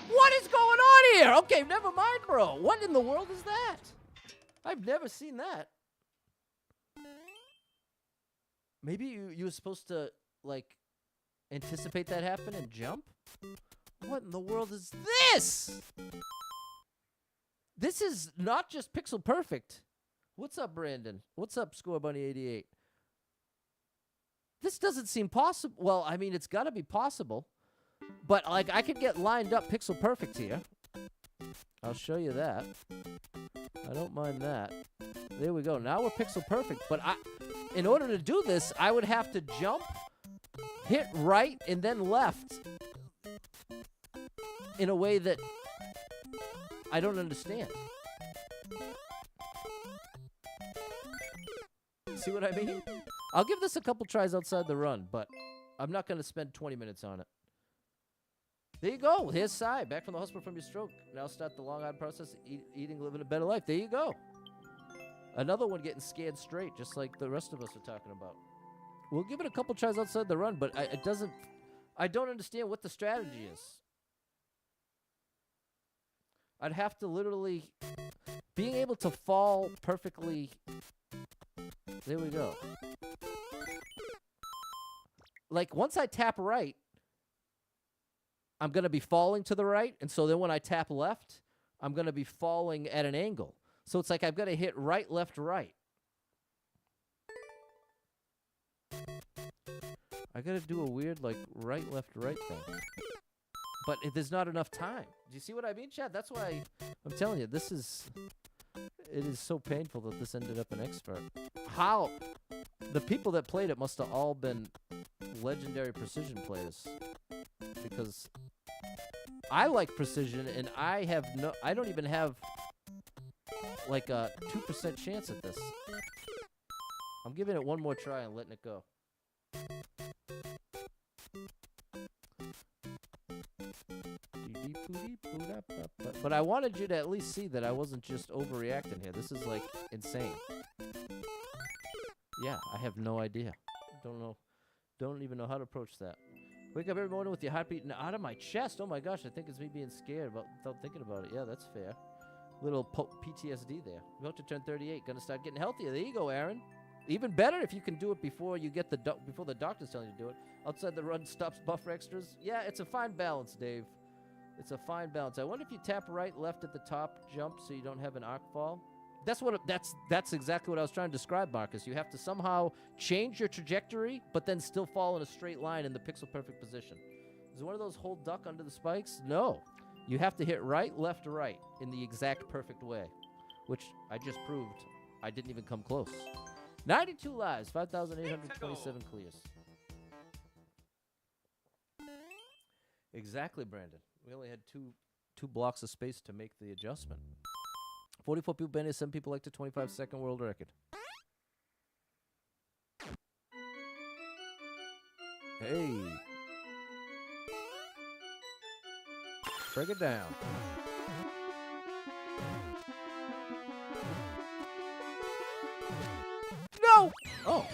What is going on here? Okay, never mind, bro. What in the world is that? I've never seen that. Maybe you were supposed to, like, anticipate that happen and jump? What in the world is this? This is not just pixel perfect. What's up, Brandon? What's up, ScoreBunny88? This doesn't seem possible. Well, I mean, it's got to be possible. But, like, I could get lined up pixel perfect here. I'll show you that. I don't mind that. There we go. Now we're pixel perfect. But in order to do this, I would have to jump, hit right, and then left in a way that I don't understand. See what I mean? I'll give this a couple tries outside the run, but I'm not going to spend 20 minutes on it. There you go. Here's Sai, back from the hospital from your stroke. Now start the long, hard process of eating, living a better life. There you go. Another one getting scared straight, just like the rest of us are talking about. We'll give it a couple tries outside the run, but I don't understand what the strategy is. I'd have to literally, being able to fall perfectly. There we go. Like, once I tap right, I'm going to be falling to the right, and so then when I tap left, I'm going to be falling at an angle. So it's like I've got to hit right, left, right. I got to do a weird, like, right, left, right thing. But there's not enough time. Do you see what I mean, Chad? That's why I'm telling you, it is so painful that this ended up an expert. How? The people that played it must have all been legendary precision players. Because I like precision, and I don't even have, like, a 2% chance at this. I'm giving it one more try and letting it go. But I wanted you to at least see that I wasn't just overreacting here. This is, like, insane. Yeah, I have no idea. Don't know. Don't even know how to approach that. Wake up every morning with your heart beating out of my chest. Oh, my gosh. I think it's me being scared without thinking about it. Yeah, that's fair. Little PTSD there. About to turn 38. Gonna start getting healthier. There you go, Aaron. Even better if you can do it before you get before the doctor's telling you to do it. Outside the run stops buffer extras. Yeah, it's a fine balance, Dave. It's a fine balance. I wonder if you tap right, left at the top, jump so you don't have an arc fall. That's exactly what I was trying to describe, Marcus. You have to somehow change your trajectory, but then still fall in a straight line in the pixel perfect position. Is it one of those hold duck under the spikes? No. You have to hit right, left, right in the exact perfect way, which I just proved I didn't even come close. 92 lives, 5,827 clears. Exactly, Brandon. We only had two blocks of space to make the adjustment. 44 people been here, 7 people like to 25-second world record. Hey. Break it down. No! Oh.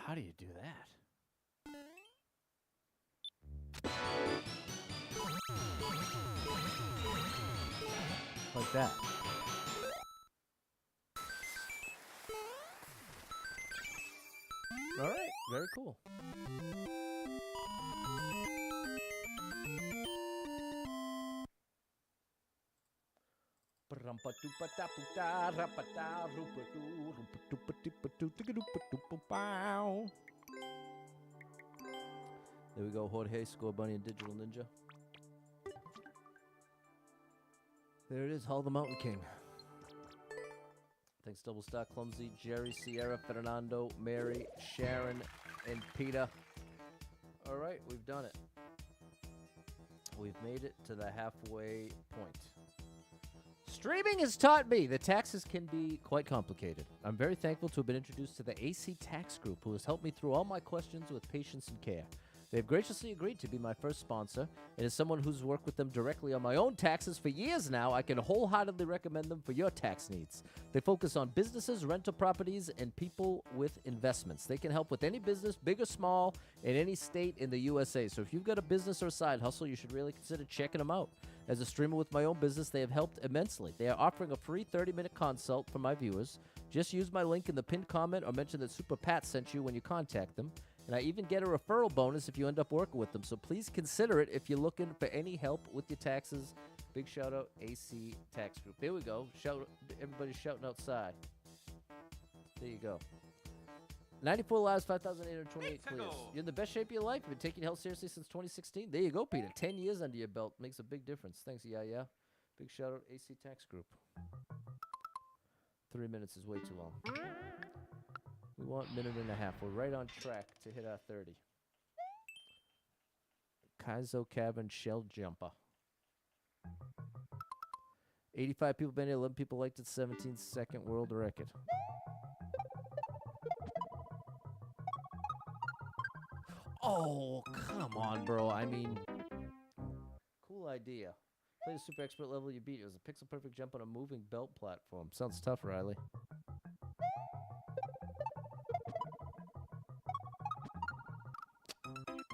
How do you do that? Like that. All right, very cool. There we go, Jorge, Score Bunny, and Digital Ninja. There it is, Hall the Mountain King. Thanks, Double Star, Clumsy, Jerry, Sierra, Fernando, Mary, Sharon, and Peter. All right, we've done it. We've made it to the halfway point. Streaming has taught me that taxes can be quite complicated. I'm very thankful to have been introduced to the AC Tax Group, who has helped me through all my questions with patience and care. They have graciously agreed to be my first sponsor, and as someone who's worked with them directly on my own taxes for years now, I can wholeheartedly recommend them for your tax needs. They focus on businesses, rental properties, and people with investments. They can help with any business, big or small, in any state in the USA. So if you've got a business or a side hustle, you should really consider checking them out. As a streamer with my own business, they have helped immensely. They are offering a free 30-minute consult for my viewers. Just use my link in the pinned comment or mention that Super Pat sent you when you contact them. And I even get a referral bonus if you end up working with them. So please consider it if you're looking for any help with your taxes. Big shout out, AC Tax Group. There we go. Everybody's shouting outside. There you go. 94 lives, 5,828 clears. You're in the best shape of your life. You've been taking health seriously since 2016. There you go, Peter. 10 years under your belt makes a big difference. Thanks, yeah. Big shout out, AC Tax Group. 3 minutes is way too long. We want a minute and a half. We're right on track to hit our 30. Kaizo Cabin Shell Jumper. 85 people been here. 11 people liked it. 17-second world record. Oh, come on, bro. I mean, cool idea. Play the super expert level you beat. It was a pixel perfect jump on a moving belt platform. Sounds tough, Riley.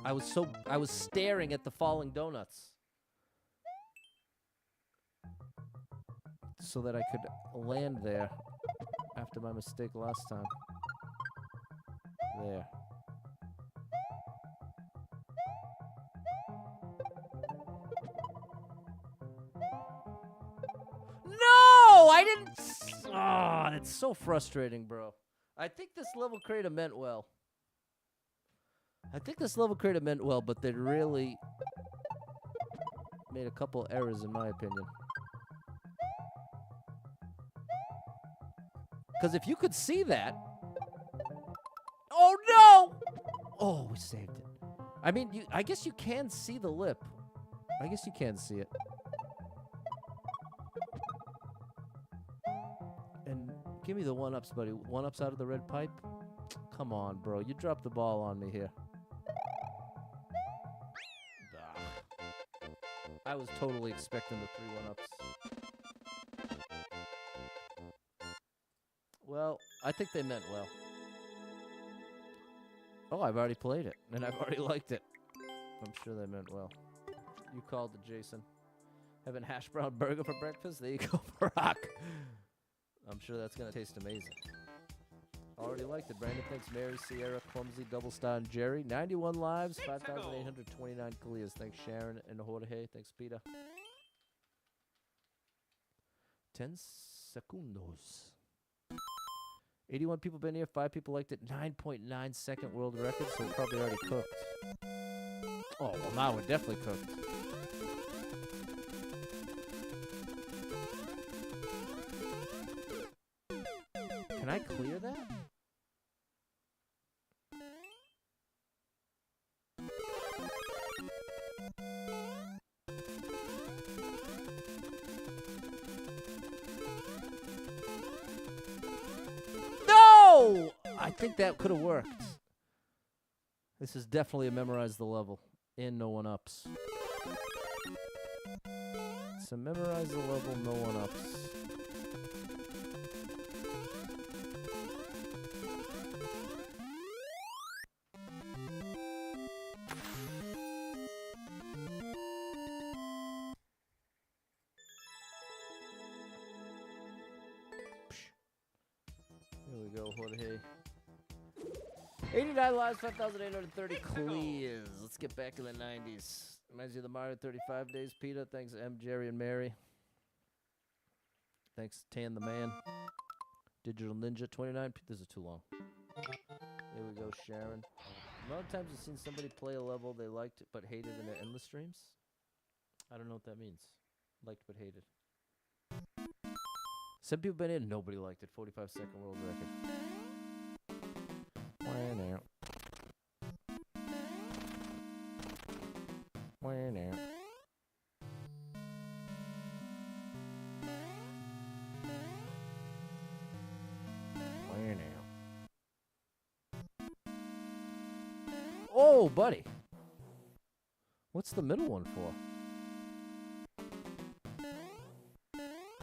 I was staring at the falling donuts so that I could land there after my mistake last time. There. I didn't. Oh, that's so frustrating, bro. I think this level creator meant well. But they really made a couple errors, in my opinion. Because if you could see that. Oh, no! Oh, we saved it. I mean, I guess you can see the lip. I guess you can see it. And give me the one-ups, buddy. One-ups out of the red pipe? Come on, bro. You dropped the ball on me here. I was totally expecting the 3 one-ups. Well, I think they meant well. Oh, I've already played it, and I've already liked it. I'm sure they meant well. You called it, Jason. Having hash brown burger for breakfast? There you go, Barack. I'm sure that's going to taste amazing. Already liked it. Brandon, thanks. Mary, Sierra, Clumsy, Double Star, and Jerry. 91 lives, 5,829 clears. Thanks, Sharon and Jorge. Thanks, Peter. 10 segundos. 81 people been here. 5 people liked it. 9.9 second world record, so we're probably already cooked. Oh, well, now we're definitely cooked. Can I clear that? No! I think that could have worked. This is definitely a memorize the level. And no one-ups. So memorize the level, no one-ups. Here we go, Jorge. 89 lives, 5,830 clears. Let's get back in the 90s. Reminds you of the Mario 35 days, Peter. Thanks, M, Jerry, and Mary. Thanks, Tan the Man. Digital Ninja 29. This is too long. Here we go, Sharon. A lot of times you've seen somebody play a level they liked but hated in their endless streams. I don't know what that means. Liked but hated. Some people been in, nobody liked it. 45-second world record. Where now? Where now? Where now? Oh, buddy. What's the middle one for?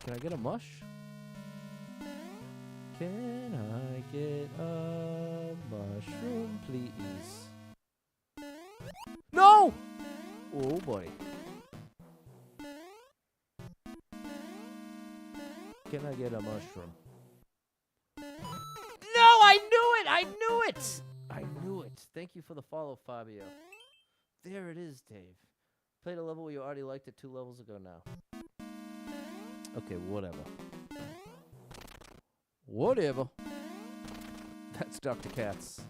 Can I get a mush? Can I get a mushroom, please? No! Oh, boy. Can I get a mushroom? No, I knew it! I knew it! I knew it. Thank you for the follow, Fabio. There it is, Dave. Played a level where you already liked it 2 levels ago now. Okay, whatever. Whatever. That's Dr. Katz.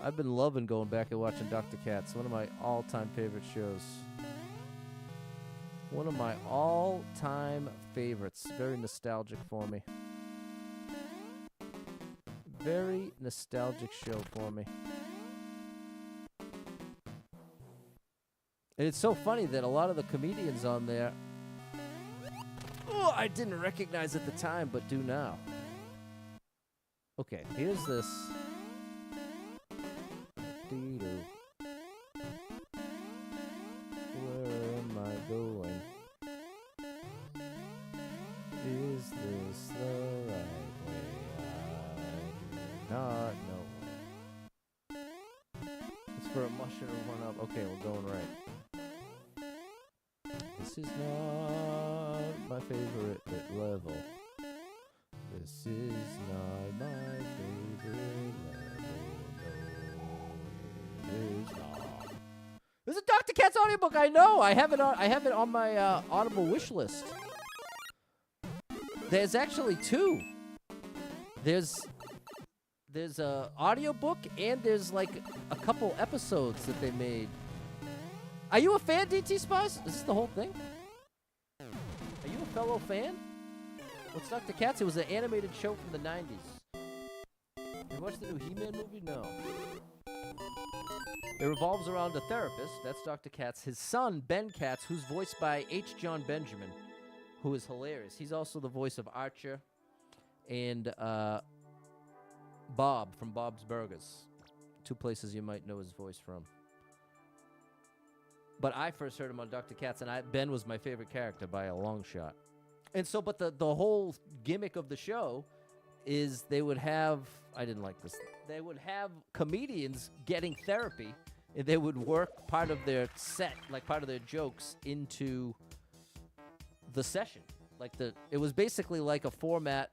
I've been loving going back and watching Dr. Katz. One of my all-time favorite shows. One of my all-time favorites. Very nostalgic for me. Very nostalgic show for me. And it's so funny that a lot of the comedians on there, I didn't recognize at the time, but do now. Okay, here's this. Where am I going? Is this the right way? I do not know. It's for a mush and a one-up. Okay, we're going right. This is not my favorite level. This is not my favorite level. No, it is not. This is a Dr. Katz audiobook. I know. I have it on my Audible wish list. There's actually two. There's a audiobook and there's like a couple episodes that they made. Are you a fan, DT Spies? Is this the whole thing? Are you a fellow fan? What's Dr. Katz? It was an animated show from the 90s. You watched the new He-Man movie? No. It revolves around a therapist. That's Dr. Katz. His son, Ben Katz, who's voiced by H. John Benjamin, who is hilarious. He's also the voice of Archer and Bob from Bob's Burgers. Two places you might know his voice from. But I first heard him on Dr. Katz, and Ben was my favorite character by a long shot. And so, but the whole gimmick of the show is they would have, I didn't like this, they would have comedians getting therapy, and they would work part of their set, like part of their jokes, into the session. It was basically like a format.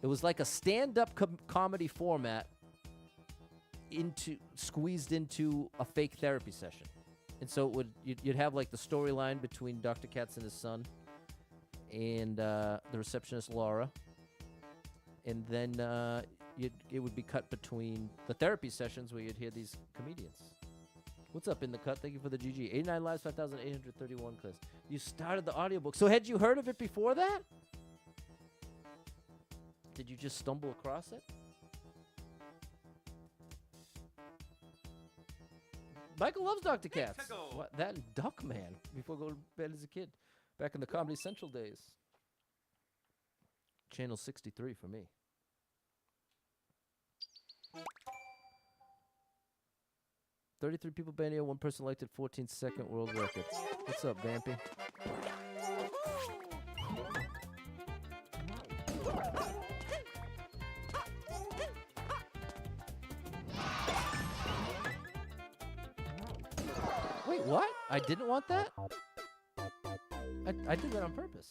It was like a stand-up comedy format squeezed into a fake therapy session. And so you'd have like the storyline between Dr. Katz and his son and the receptionist Laura. And then it would be cut between the therapy sessions where you'd hear these comedians. What's up, In the Cut? Thank you for the GG. 89 lives, 5,831 clicks. You started the audiobook. So had you heard of it before that? Did you just stumble across it? Michael loves Dr. Katz. What, that and Duckman before going to bed as a kid. Back in the Comedy Central days. Channel 63 for me. $33 people banned here, one person elected, 14-second world record. What's up, Vampy? Wait, what? I didn't want that? I did that on purpose.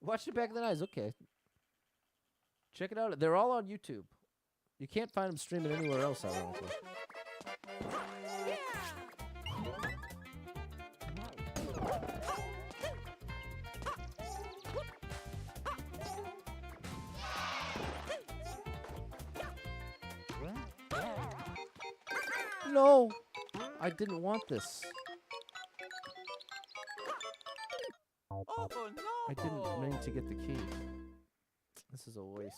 Watched it back in the 90s. Okay. Check it out. They're all on YouTube. You can't find them streaming anywhere else, ironically. No! I didn't want this. Oh, no. I didn't mean to get the key. This is a waste.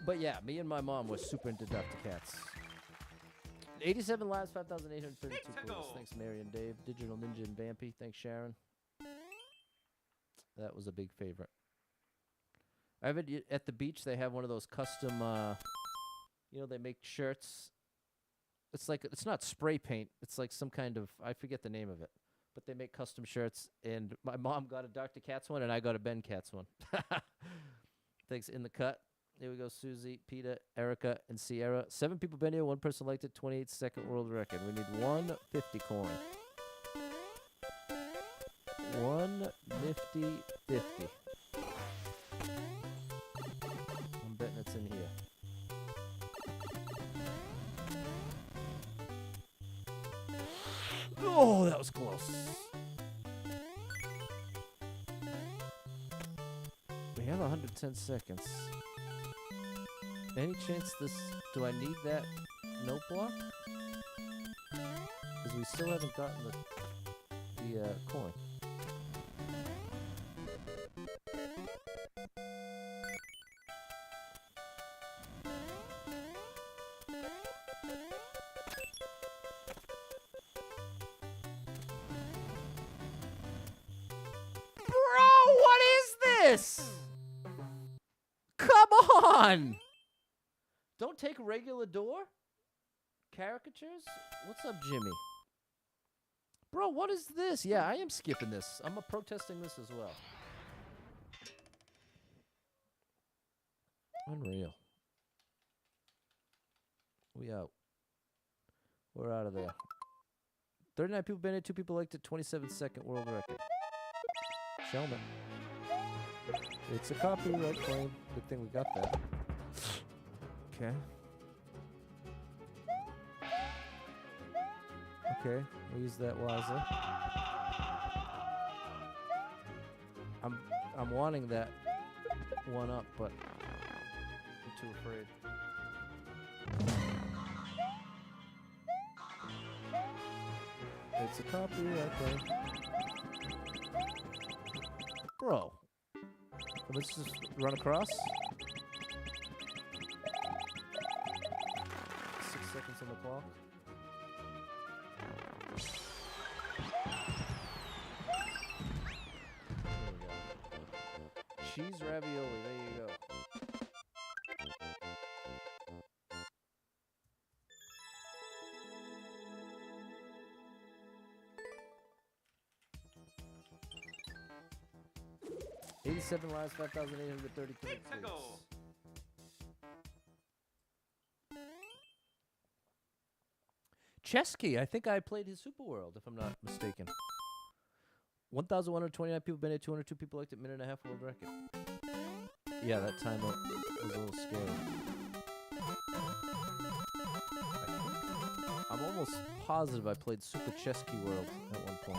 But yeah, me and my mom were super into Dr. Katz. 87 lives, 5,832 clicks. Thanks, Mary and Dave. Digital Ninja and Vampy. Thanks, Sharon. That was a big favorite. I have it at the beach. They have one of those custom, they make shirts. It's like, it's not spray paint. It's like some kind of, I forget the name of it. But they make custom shirts. And my mom got a Dr. Katz one, and I got a Ben Katz one. Thanks, In the Cut. Here we go, Susie, Peter, Erica, and Sierra. 7 people been here, 1 person liked it, 28-second world record. We need 1 50 coin. 1 nifty 50. I'm betting it's in here. Oh, that was close. We have 110 seconds. Any chance do I need that note block? Because we still haven't gotten the coin. Bro, what is this? Come on! Don't take regular door? Caricatures? What's up, Jimmy? Bro, what is this? Yeah, I am skipping this. I'm protesting this as well. Unreal. We out. We're out of there. 39 people been it, 2 people liked it, 27-second world record. Show me. It's a copyright claim. Good thing we got that. Okay. Okay, we'll use that wisely. I'm wanting that one up, but I'm too afraid. It's a copyright claim. Bro. Let's just run across. 6 seconds on the clock. There we go. Cheese ravioli, there you go. $87 lives, 5,830 clicks. Chesky, I think I played his Super World, if I'm not mistaken. 1,129 people been it, 202 people liked it, minute and a half world record. Yeah, that time was a little scary. I'm almost positive I played Super Chesky World at one point.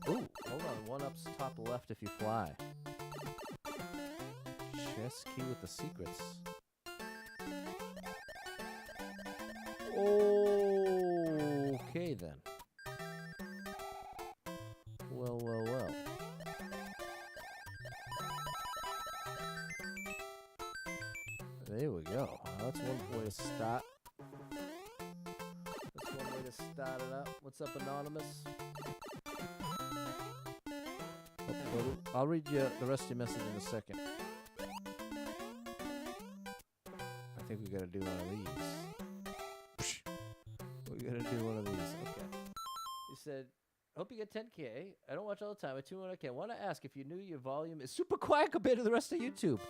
Ooh, hold on, one up's top left if you fly. Chesky with the secrets. Okay then. Well, well, well. There we go. That's one way to start. That's one way to start it up. What's up, Anonymous? I'll read you the rest of your message in a second. I think we gotta do one of these. We gotta do one of these. Okay. He said, hope you get 10K. I don't watch all the time. I tune when I can. Want to ask if you knew your volume is super quiet compared to the rest of YouTube.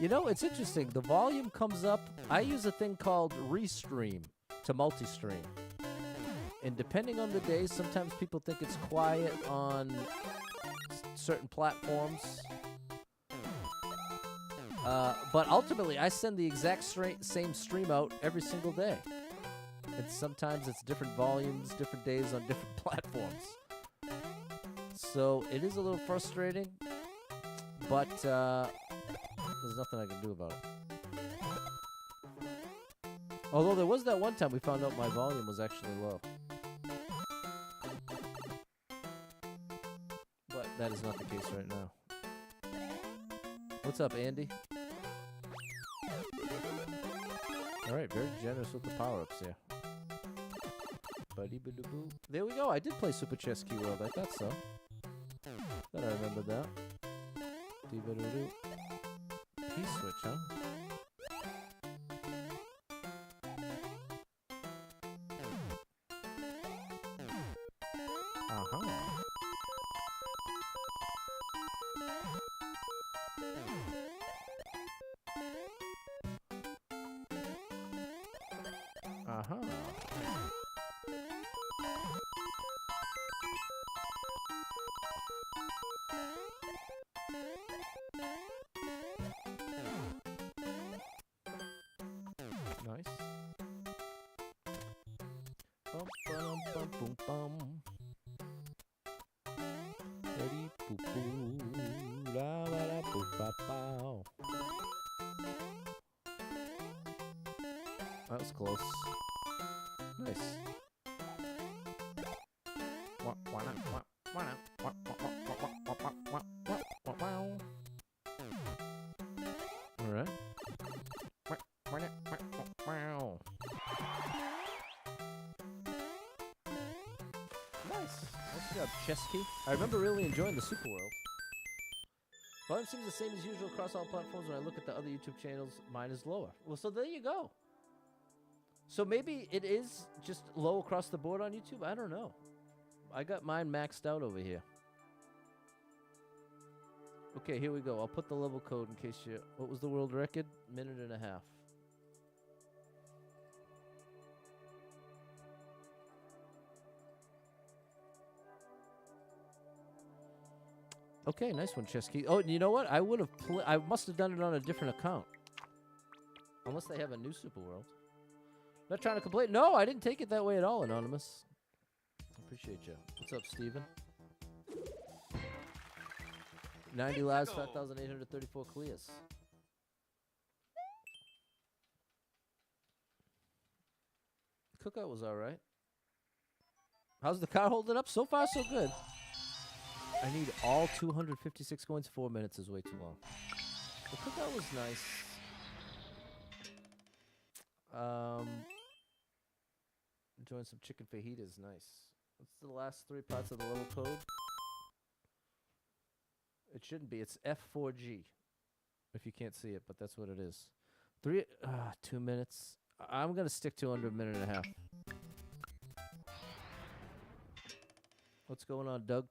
You know, it's interesting. The volume comes up. I use a thing called Restream to multi-stream. And depending on the day, sometimes people think it's quiet on certain platforms. But ultimately, I send the exact same stream out every single day. And sometimes it's different volumes, different days on different platforms. So it is a little frustrating, but there's nothing I can do about it. Although there was that one time we found out my volume was actually low. But that is not the case right now. What's up, Andy? Alright, very generous with the power-ups here. There we go. I did play Super Chesky World. I thought so. Thought I remembered that. P-switch, huh? Uh-huh. Uh-huh. Nice. Bum bum bum bum bum. Ready poo poo la la la poo pa pow. That was close. Nice. All right. Nice. Nice job, Chesky. I remember really enjoying the Super World. Volume seems the same as usual across all platforms. When I look at the other YouTube channels, mine is lower. Well, so there you go. So maybe it is just low across the board on YouTube. I don't know. I got mine maxed out over here. Okay, here we go. I'll put the level code in case you... What was the world record? Minute and a half. Okay, nice one, Chesky. Oh, you know what? I would have... I must have done it on a different account. Unless they have a new Super World. Not trying to complain. No, I didn't take it that way at all, Anonymous. Appreciate you. What's up, Steven? 90 lives, 5,834 clears. Cookout was all right. How's the car holding up? So far, so good. I need all 256 coins. 4 minutes is way too long. The cookout was nice. Enjoying some chicken fajitas. Nice. What's the last 3 parts of the level code? It shouldn't be. It's F4G. If you can't see it, but that's what it is. 2 minutes. I'm going to stick to under a minute and a half. What's going on, Doug?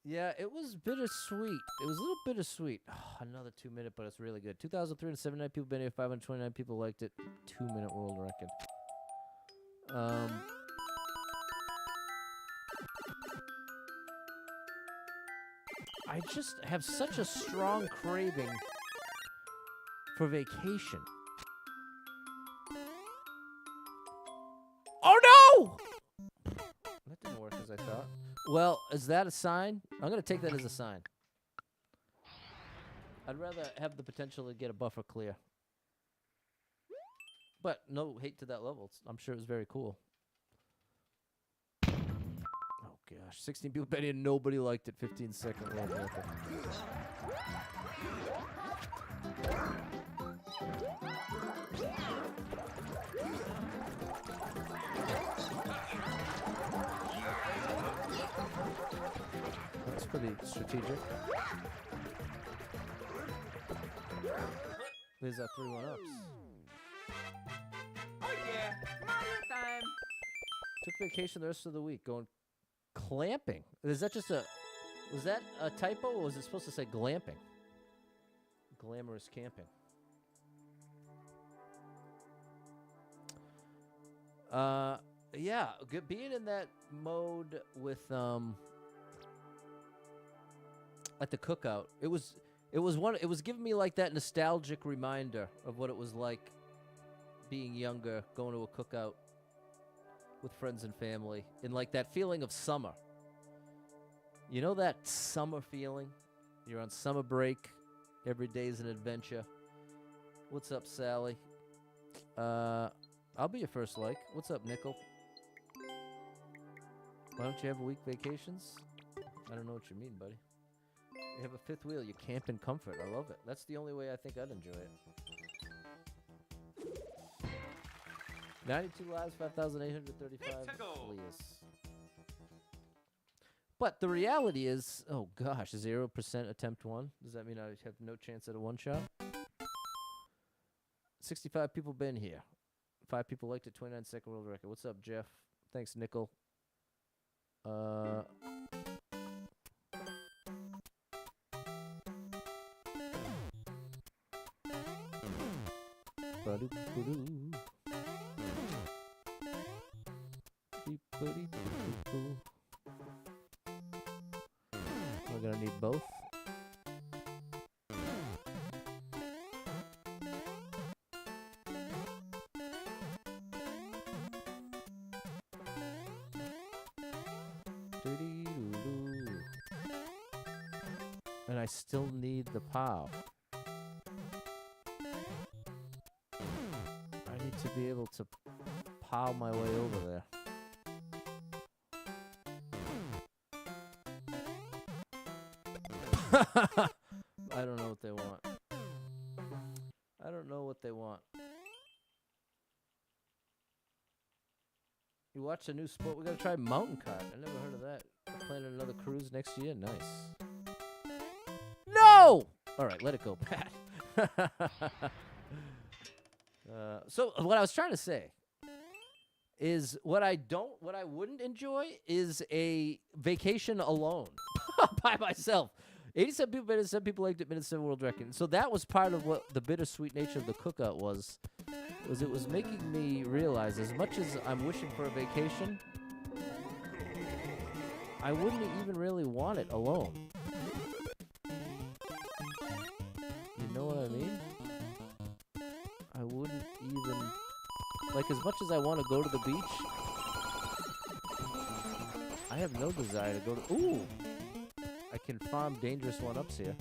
Yeah, it was bittersweet. It was a little bittersweet. Oh, another 2 minute, but it's really good. 2,379 people been here. 529 people liked it. 2 minute world record. I just have such a strong craving for vacation. Oh no! That didn't work as I thought. Well, is that a sign? I'm going to take that as a sign. I'd rather have the potential to get a buffer clear. But no hate to that level. I'm sure it was very cool. Oh, gosh. 16 people bet in. Nobody liked it. 15-second world record. That's pretty strategic. There's that 3-1-ups. Oh yeah, Mario time. Took vacation the rest of the week going clamping. Is that just a... Was that a typo or was it supposed to say glamping? Glamorous camping. Yeah, being in that mode with at the cookout, it was giving me like that nostalgic reminder of what it was like being younger, going to a cookout with friends and family, and like that feeling of summer. You know that summer feeling? You're on summer break, every day's an adventure. What's up, Sally? I'll be your first like. What's up, Nickel? Why don't you have a week vacations? I don't know what you mean, buddy. You have a fifth wheel. You camp in comfort. I love it. That's the only way I think I'd enjoy it. 92 lives, 5,835 please. But the reality is, oh gosh, 0% attempt one. Does that mean I have no chance at a one shot? 65 people been here. 5 people liked it. 29-second world record. What's up, Jeff? Thanks, Nickel. We're gonna need both. And I still need the POW. I need to be able to POW my way over there. I don't know what they want. I don't know what they want. You watch a new sport? We gotta try mountain cart. I never heard of that. Planning another cruise next year? Nice. No! Alright, let it go, Pat. So what I was trying to say is what I wouldn't enjoy is a vacation alone by myself. 87 people made it, 7 people liked it, minute 7 world record. So that was part of what the bittersweet nature of the cookout was it was making me realize as much as I'm wishing for a vacation, I wouldn't even really want it alone. You know what I mean? I wouldn't even... Like, as much as I want to go to the beach, I have no desire to go to... Ooh! I can farm dangerous one-ups here.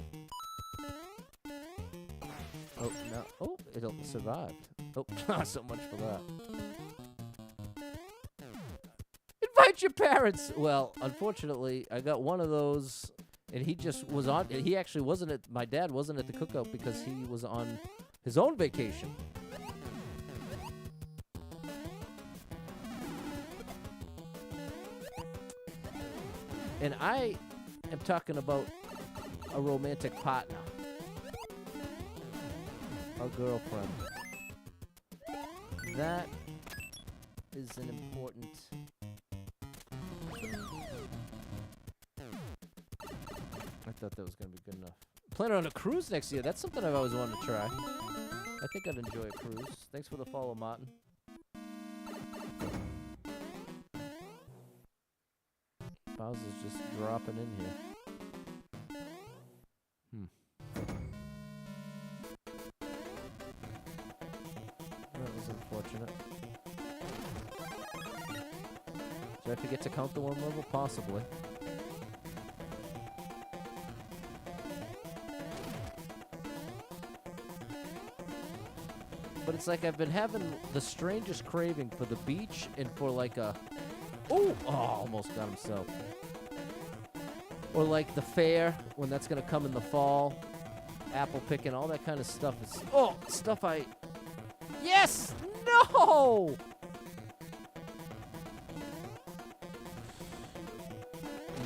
Oh, no. Oh, it'll survive. Oh, not so much for that. Invite your parents! Well, unfortunately, I got one of those, and he just was on... He actually wasn't at... My dad wasn't at the cookout because he was on his own vacation. And I am talking about a romantic partner. A girlfriend. That is an important... I thought that was going to be good enough. Planning on a cruise next year. That's something I've always wanted to try. I think I'd enjoy a cruise. Thanks for the follow, Martin. Bowser's just dropping in here. That was unfortunate. Do I forget to count the one level? Possibly. But it's like I've been having the strangest craving for the beach and for like a... Ooh! Oh, almost got himself. Or like the fair, when that's going to come in the fall. Apple picking, all that kind of stuff. Is, oh, stuff I... Yes! No!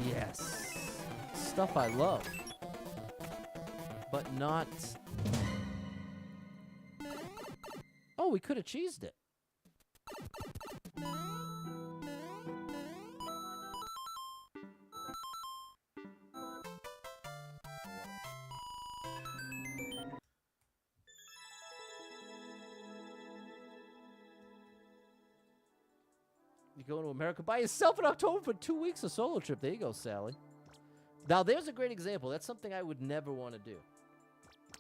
Yes. Stuff I love. But not... Oh, we could have cheesed it. You going to America by yourself in October for 2 weeks, a solo trip. There you go, Sally. Now, there's a great example. That's something I would never want to do.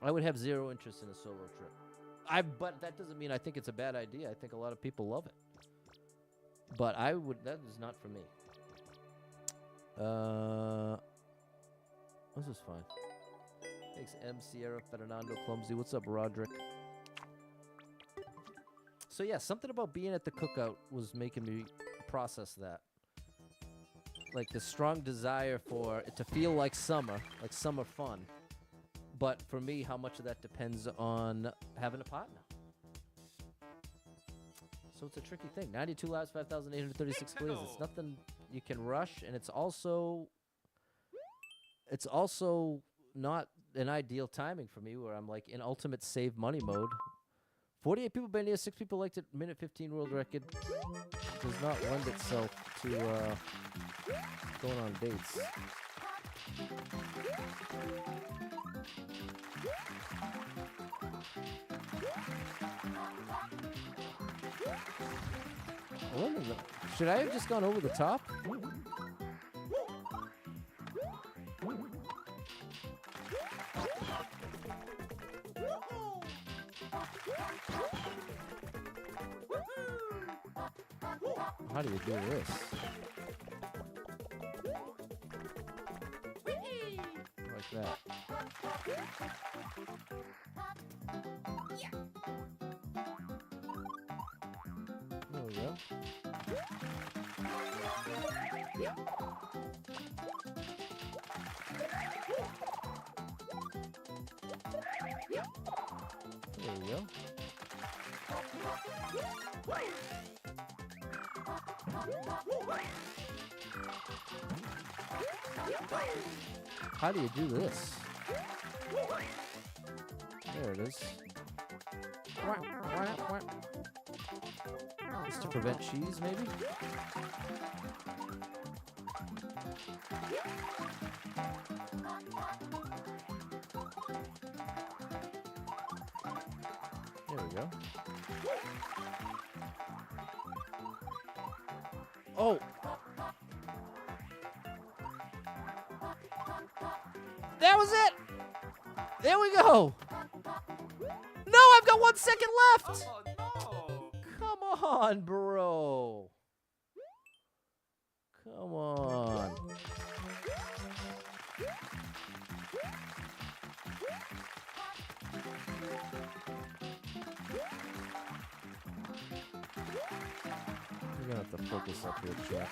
I would have zero interest in a solo trip. But that doesn't mean I think it's a bad idea. I think a lot of people love it. But I would... That is not for me. This is fine. Thanks, M. Sierra, Fernando, Clumsy. What's up, Roderick? So, yeah, something about being at the cookout was making me process that. Like, the strong desire for it to feel like summer fun. But for me, how much of that depends on having a partner. So it's a tricky thing. 92 lives, 5,836 plays. It's nothing you can rush, and it's also not an ideal timing for me where I'm like in ultimate save money mode. 48 people been here, 6 people liked it. Minute 15 world record does not lend itself to going on dates. Should I have just gone over the top? How do you do this? Like that. There we go. There we go. How do you do this? There it is. Just to prevent cheese, maybe? There we go. Oh! That was it! There we go! No, I've got 1 second left! Oh no! Come on, bro. Come on. We're gonna have to focus up here, chat.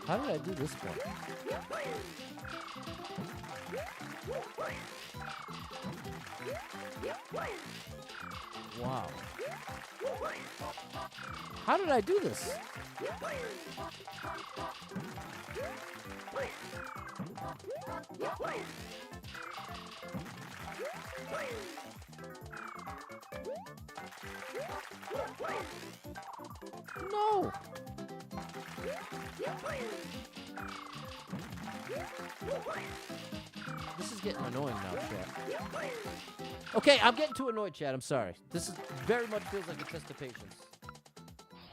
How did I do this one? Wow. How did I do this? No. This is getting annoying now, chat. Okay, I'm getting too annoyed, chat. I'm sorry. This is very much feels like a test of patience.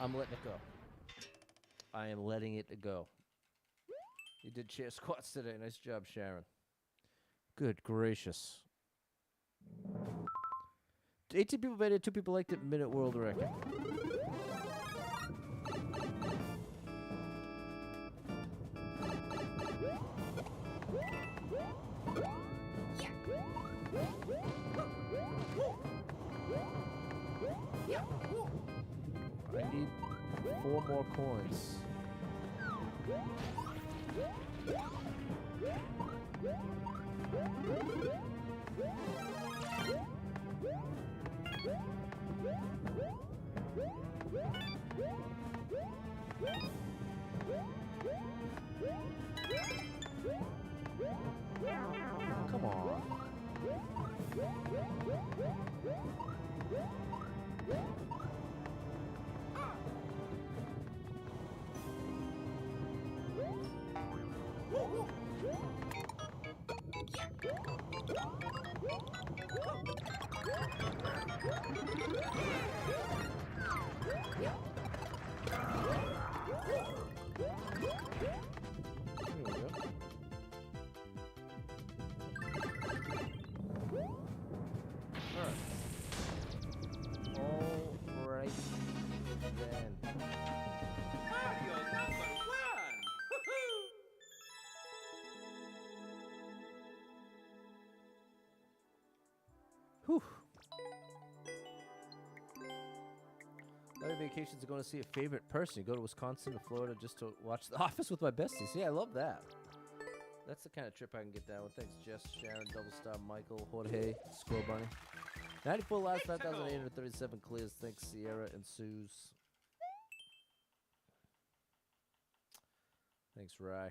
I'm letting it go. I am letting it go. You did chair squats today. Nice job, Sharon. Good gracious. 18 people voted, 2 people liked it, minute world record. I need 4 more coins. Come on. Mario #1! Whew. Other vacations are going to see a favorite person. You go to Wisconsin or Florida just to watch The Office with my besties. Yeah, I love that. That's the kind of trip I can get down with. Thanks, Jess, Sharon, Double Star, Michael, Jorge, Squirrel Bunny. 94 lives, 5,837 clears. Thanks, Sierra and Suze. Thanks, Rye.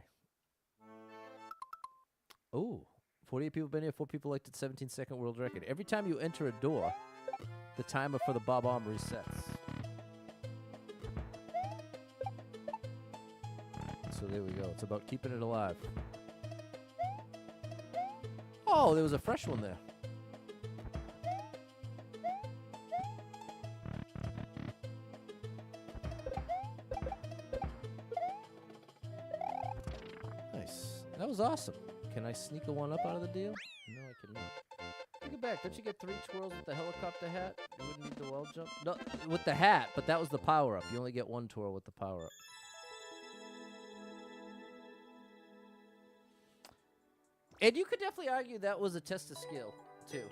Oh, 48 people been here. 4 people liked it. 17-second world record. Every time you enter a door, the timer for the Bob Arm resets. So there we go. It's about keeping it alive. Oh, there was a fresh one there. Nice. That was awesome. Can I sneak a one up out of the deal? No, I cannot. Take it back. Don't you get 3 twirls with the helicopter hat? You wouldn't need the wall jump? No, with the hat, but that was the power-up. You only get 1 twirl with the power-up. And you could definitely argue that was a test of skill. too.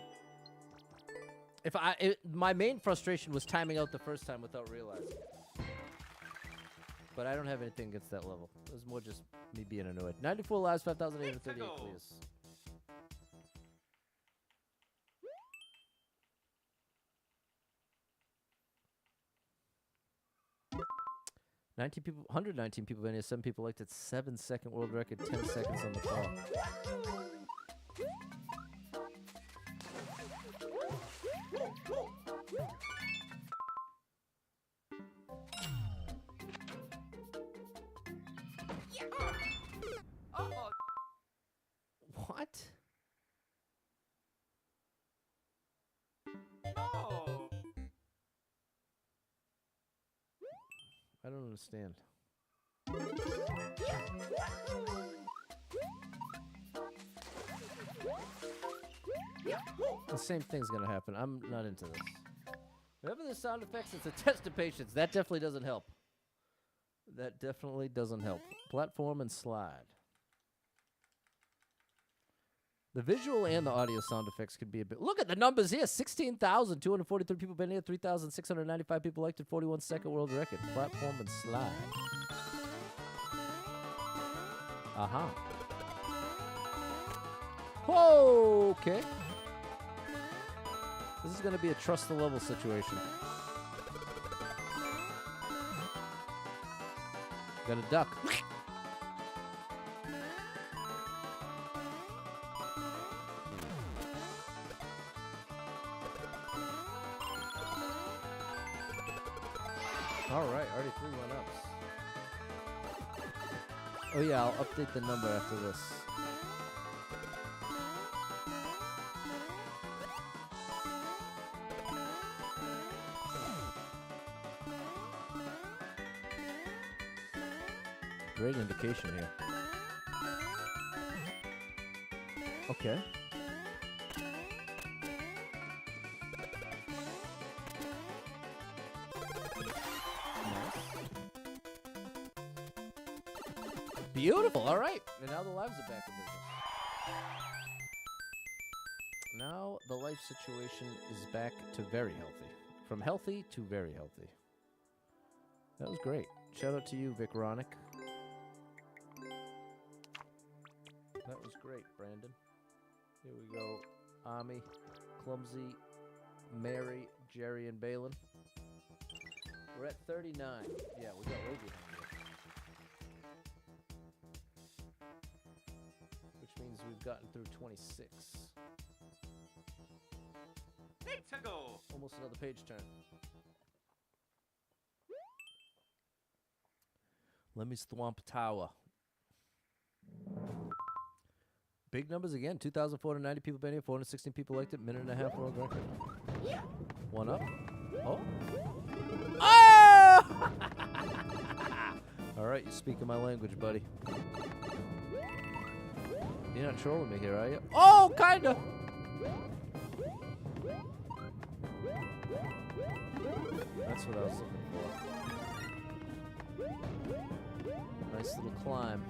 My main frustration was timing out the first time without realizing. But I don't have anything against that level. It was more just me being annoyed. 94 lives, 5,838 clears. People, 119 people in here. 7 people liked it. 7-second world record. 10 seconds on the call. What? Oh. I don't understand. The same thing's gonna happen. I'm not into this. Whenever there's sound effects, it's a test of patience. That definitely doesn't help. That definitely doesn't help. Platform and slide. The visual and the audio sound effects could be a bit. Look at the numbers here. 16,243 people been here. 3,695 people liked it. 41-second world record. Platform and slide. Uh-huh. Okay. This is going to be a trust the level situation. Got a duck. All right, already 3 1-ups. Oh yeah, I'll update the number after this. Great indication here. Okay. Beautiful. All right. And now the lives are back in business. Now the life situation is back to very healthy. From healthy to very healthy. That was great. Shout out to you, Vic Ronick. That was great, Brandon. Here we go. Ami, Clumsy, Mary, Jerry, and Balin. We're at 39. Yeah, we got way behind here. Which means we've gotten through 26. Need to go. Almost another page turn. Let me thwomp tower. Big numbers again. 2,490 people been here. 416 people liked it. Minute and a half world record. One up. Oh. Oh! All right, you're speaking my language, buddy. You're not trolling me here, are you? Oh, kinda. That's what I was looking for. Nice little climb.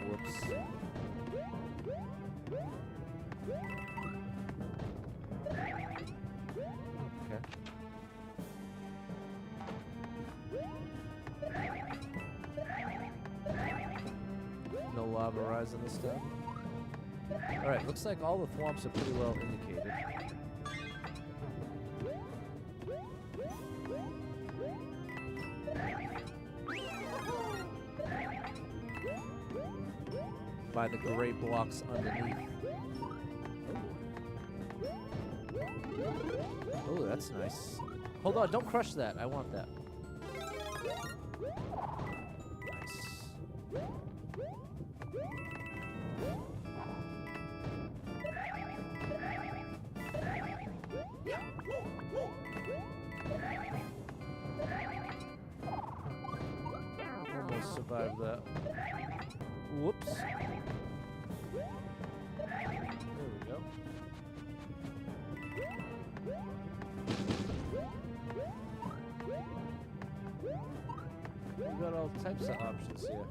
Whoops. Okay. No lava rising this time. Alright, looks like all the thwomps are pretty well indicated. By the gray blocks underneath. Oh, that's nice. Hold on, don't crush that. I want that. Nice. Almost survived that. Whoops. There we go. We've got all types of options here.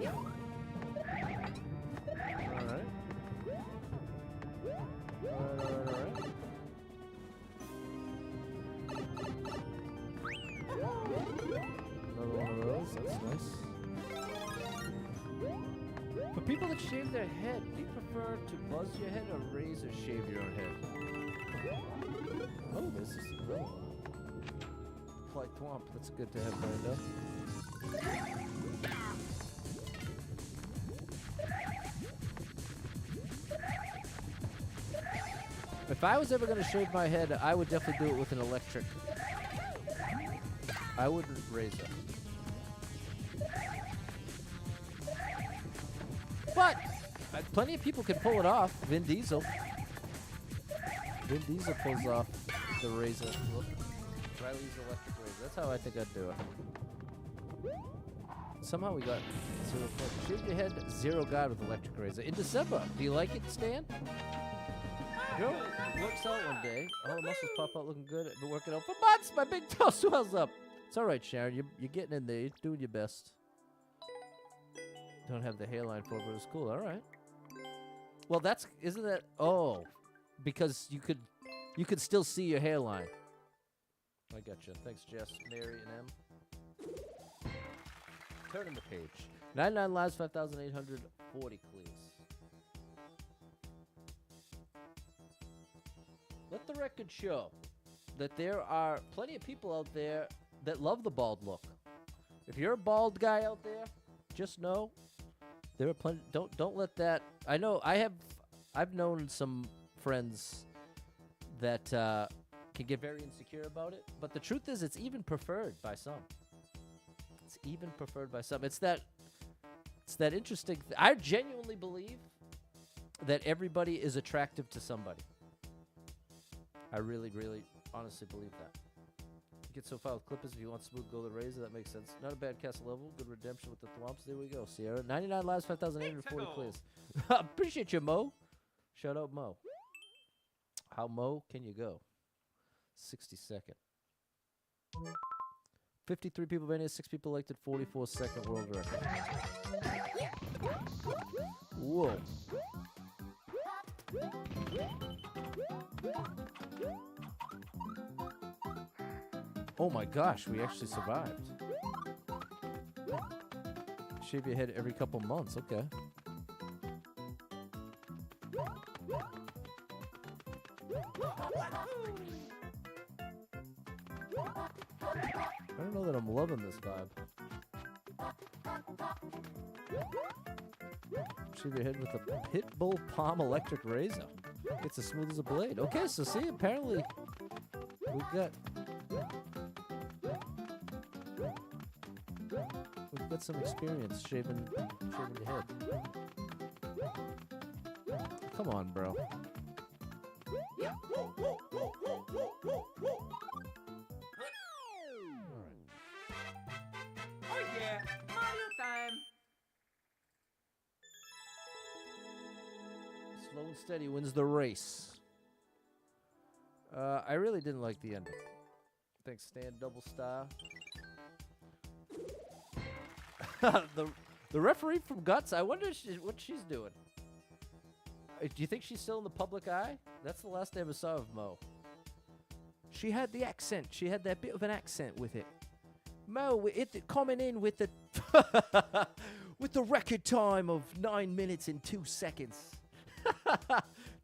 Alright. Alright. Another one of those. That's nice. For people that shave their head, do you prefer to buzz your head or razor shave your own head? Oh, this is another one. Apply thwomp. That's good to have lined up. If I was ever going to shave my head, I would definitely do it with an electric. I wouldn't razor. But plenty of people can pull it off. Vin Diesel. Vin Diesel pulls off the razor. Riley's electric razor. That's how I think I'd do it. Somehow we got 0 points. Shave your head, 0 guard with electric razor. In December. Do you like it, Stan? Girl works out one day. All the muscles pop out looking good. I've been working out for months. My big toe swells up. It's all right, Sharon. You're getting in there. You're doing your best. Don't have the hairline for it, but it's cool. All right. Well, isn't that? Oh, because you could still see your hairline. I got you. Thanks, Jess, Mary, and M. Turning the page. 99 lives, 5,840 clues. Let the record show that there are plenty of people out there that love the bald look. If you're a bald guy out there, just know there are plenty. Don't let that. I know I've known some friends that can get very insecure about it, but the truth is, it's even preferred by some. It's even preferred by some. It's that interesting. I genuinely believe that everybody is attractive to somebody. I really, really, honestly believe that. Get so far with Clippers if you want smooth golden razor. That makes sense. Not a bad castle level. Good redemption with the thwomps. There we go, Sierra. 99 lives, 5,840 clears. Appreciate you, Mo. Shout out, Mo. How Mo can you go? 62nd. 53 people voted. 6 people liked it. 44-second world record. Whoa. Oh my gosh, we actually survived. Shave your head every couple months, okay. I don't know that I'm loving this vibe. Shave your head with a Pitbull Palm electric razor. It's as smooth as a blade. Okay, so see, apparently we've got some experience shaving your head. Come on, bro. Oh yeah, Mario time. Slow and steady wins the race. I really didn't like the ending. Thanks, Stan. Double star. the referee from Guts, I wonder what she's doing. Do you think she's still in the public eye? That's the last I ever saw of Mo. She had the accent. She had that bit of an accent with it. Mo, coming in with the with the record time of 9 minutes and 2 seconds.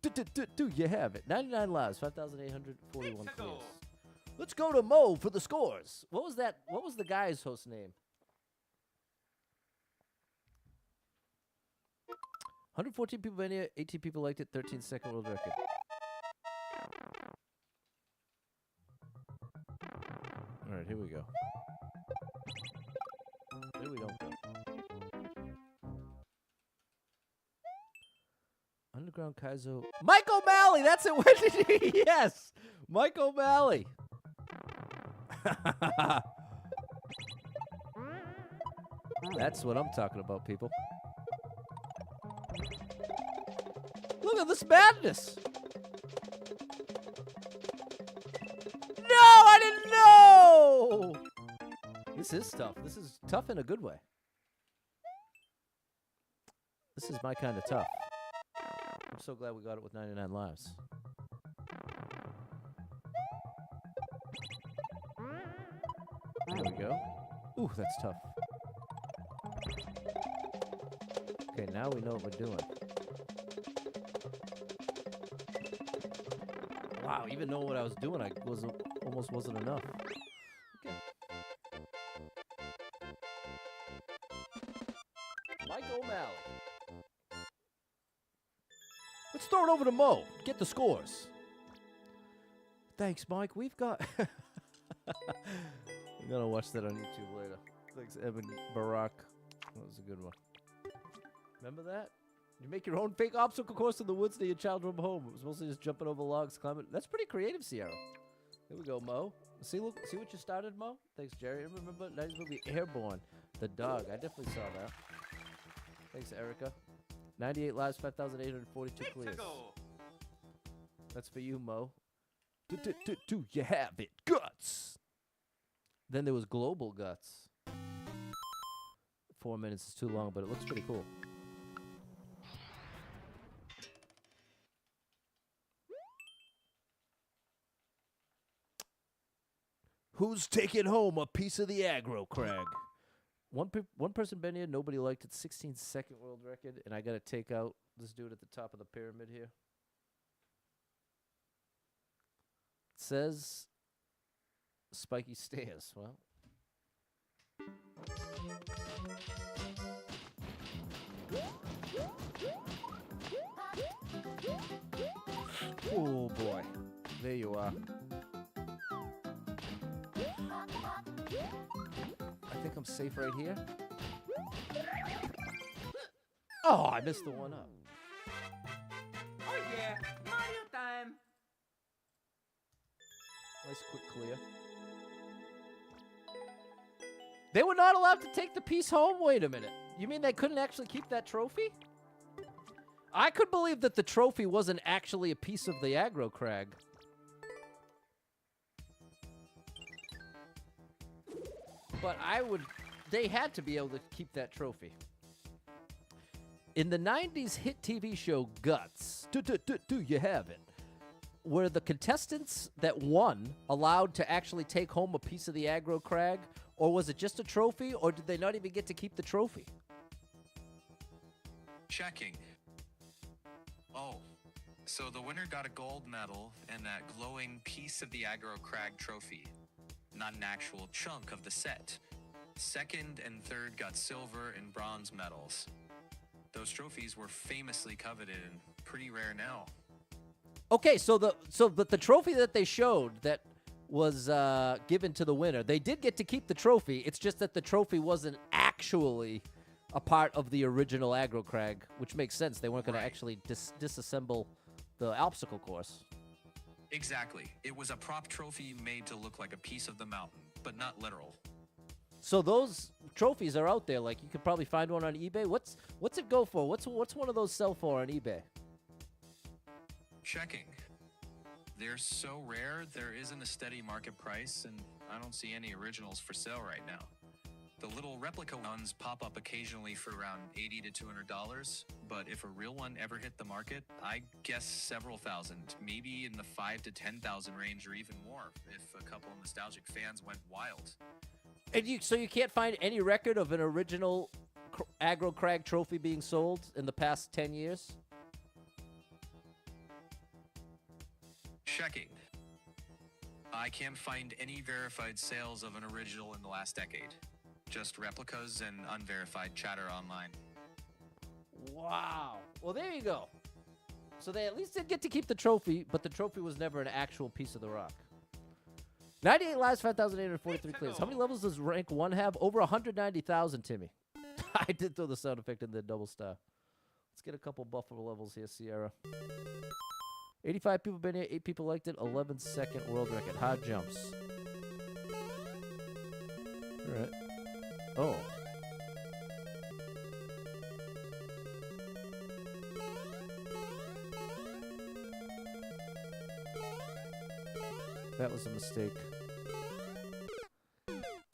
Do you have it? 99 lives, 5,841 clears. Let's go to Mo for the scores. What was that? What was the guy's host name? 114 people in here, 18 people liked it, 13-second world record. All right, here we go. There we go. Underground Kaizo. Mike O'Malley! That's it! When did he? Yes! Mike O'Malley! That's what I'm talking about, people. Look at this madness! No, I didn't know! This is tough. This is tough in a good way. This is my kind of tough. I'm so glad we got it with 99 lives. There we go. Ooh, that's tough. Okay, now we know what we're doing. Wow, even knowing what I was doing, almost wasn't enough. Okay. Mike O'Malley. Let's throw it over to Mo. Get the scores. Thanks, Mike. We've got... I'm going to watch that on YouTube later. Thanks, Evan Barak. That was a good one. Remember that? You make your own fake obstacle course in the woods near your childhood home. It was mostly just jumping over logs, climbing. That's pretty creative, Sierra. There we go, Mo. See what you started, Mo? Thanks, Jerry. Remember 90s movie Airborne, the dog. I definitely saw that. Thanks, Erica. 98 lives, 5,842 clears. That's for you, Mo. Do you have it? Guts! Then there was Global Guts. 4 minutes is too long, but it looks pretty cool. Who's taking home a piece of the aggro crag? One person been here, nobody liked it. 16-second world record, and I got to take out this dude at the top of the pyramid here. It says spiky stairs. Well. Oh boy. There you are. I think I'm safe right here. Oh, I missed the one up. Oh yeah, Mario time. Nice quick clear. They were not allowed to take the piece home? Wait a minute. You mean they couldn't actually keep that trophy? I could believe that the trophy wasn't actually a piece of the aggro crag. But they had to be able to keep that trophy. In the 90s hit TV show Guts, do you have it? Were the contestants that won allowed to actually take home a piece of the aggro crag? Or was it just a trophy, or did they not even get to keep the trophy? Checking. Oh, so the winner got a gold medal and that glowing piece of the aggro crag trophy. Not an actual chunk of the set. Second and third got silver and bronze medals. Those trophies were famously coveted and pretty rare now. Okay, but the trophy that they showed that was given to the winner, they did get to keep the trophy. It's just that the trophy wasn't actually a part of the original aggro crag, which makes sense. They weren't going to actually disassemble the obstacle course. Exactly. It was a prop trophy made to look like a piece of the mountain, but not literal. So those trophies are out there. Like, you could probably find one on eBay. What's it go for? What's one of those sell for on eBay? Checking. They're so rare, there isn't a steady market price, and I don't see any originals for sale right now. The little replica ones pop up occasionally for around $80 to $200, but if a real one ever hit the market, I guess several thousand, maybe in the 5,000 to 10,000 range or even more, if a couple of nostalgic fans went wild. And so you can't find any record of an original aggro crag trophy being sold in the past 10 years? Checking. I can't find any verified sales of an original in the last decade. Just replicas and unverified chatter online. Wow. Well, there you go. So they at least did get to keep the trophy, but the trophy was never an actual piece of the rock. 98 lives, 5,843 clears. How many levels does rank 1 have? Over 190,000, Timmy. I did throw the sound effect in the double star. Let's get a couple Buffalo levels here, Sierra. 85 people been here, 8 people liked it, 11-second world record. Hard jumps. All right. Oh. That was a mistake.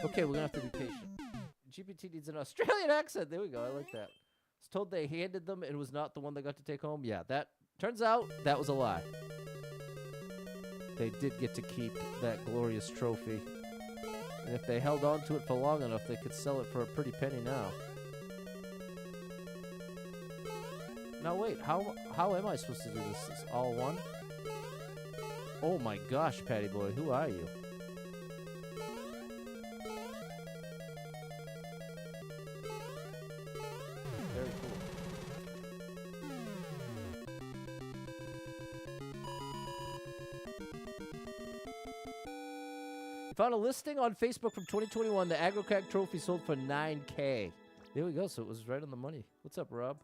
Okay, we're gonna have to be patient. GPT needs an Australian accent. There we go. I like that. was told they handed them and was not the one they got to take home. Yeah, that turns out that was a lie. They did get to keep that glorious trophy. And if they held on to it for long enough, they could sell it for a pretty penny now. Now wait, how am I supposed to do this? Is all one? Oh my gosh, Patty Boy, who are you? Very cool. Found a listing on Facebook from 2021. The AgroCag trophy sold for $9K. There we go. So it was right on the money. What's up, Rob?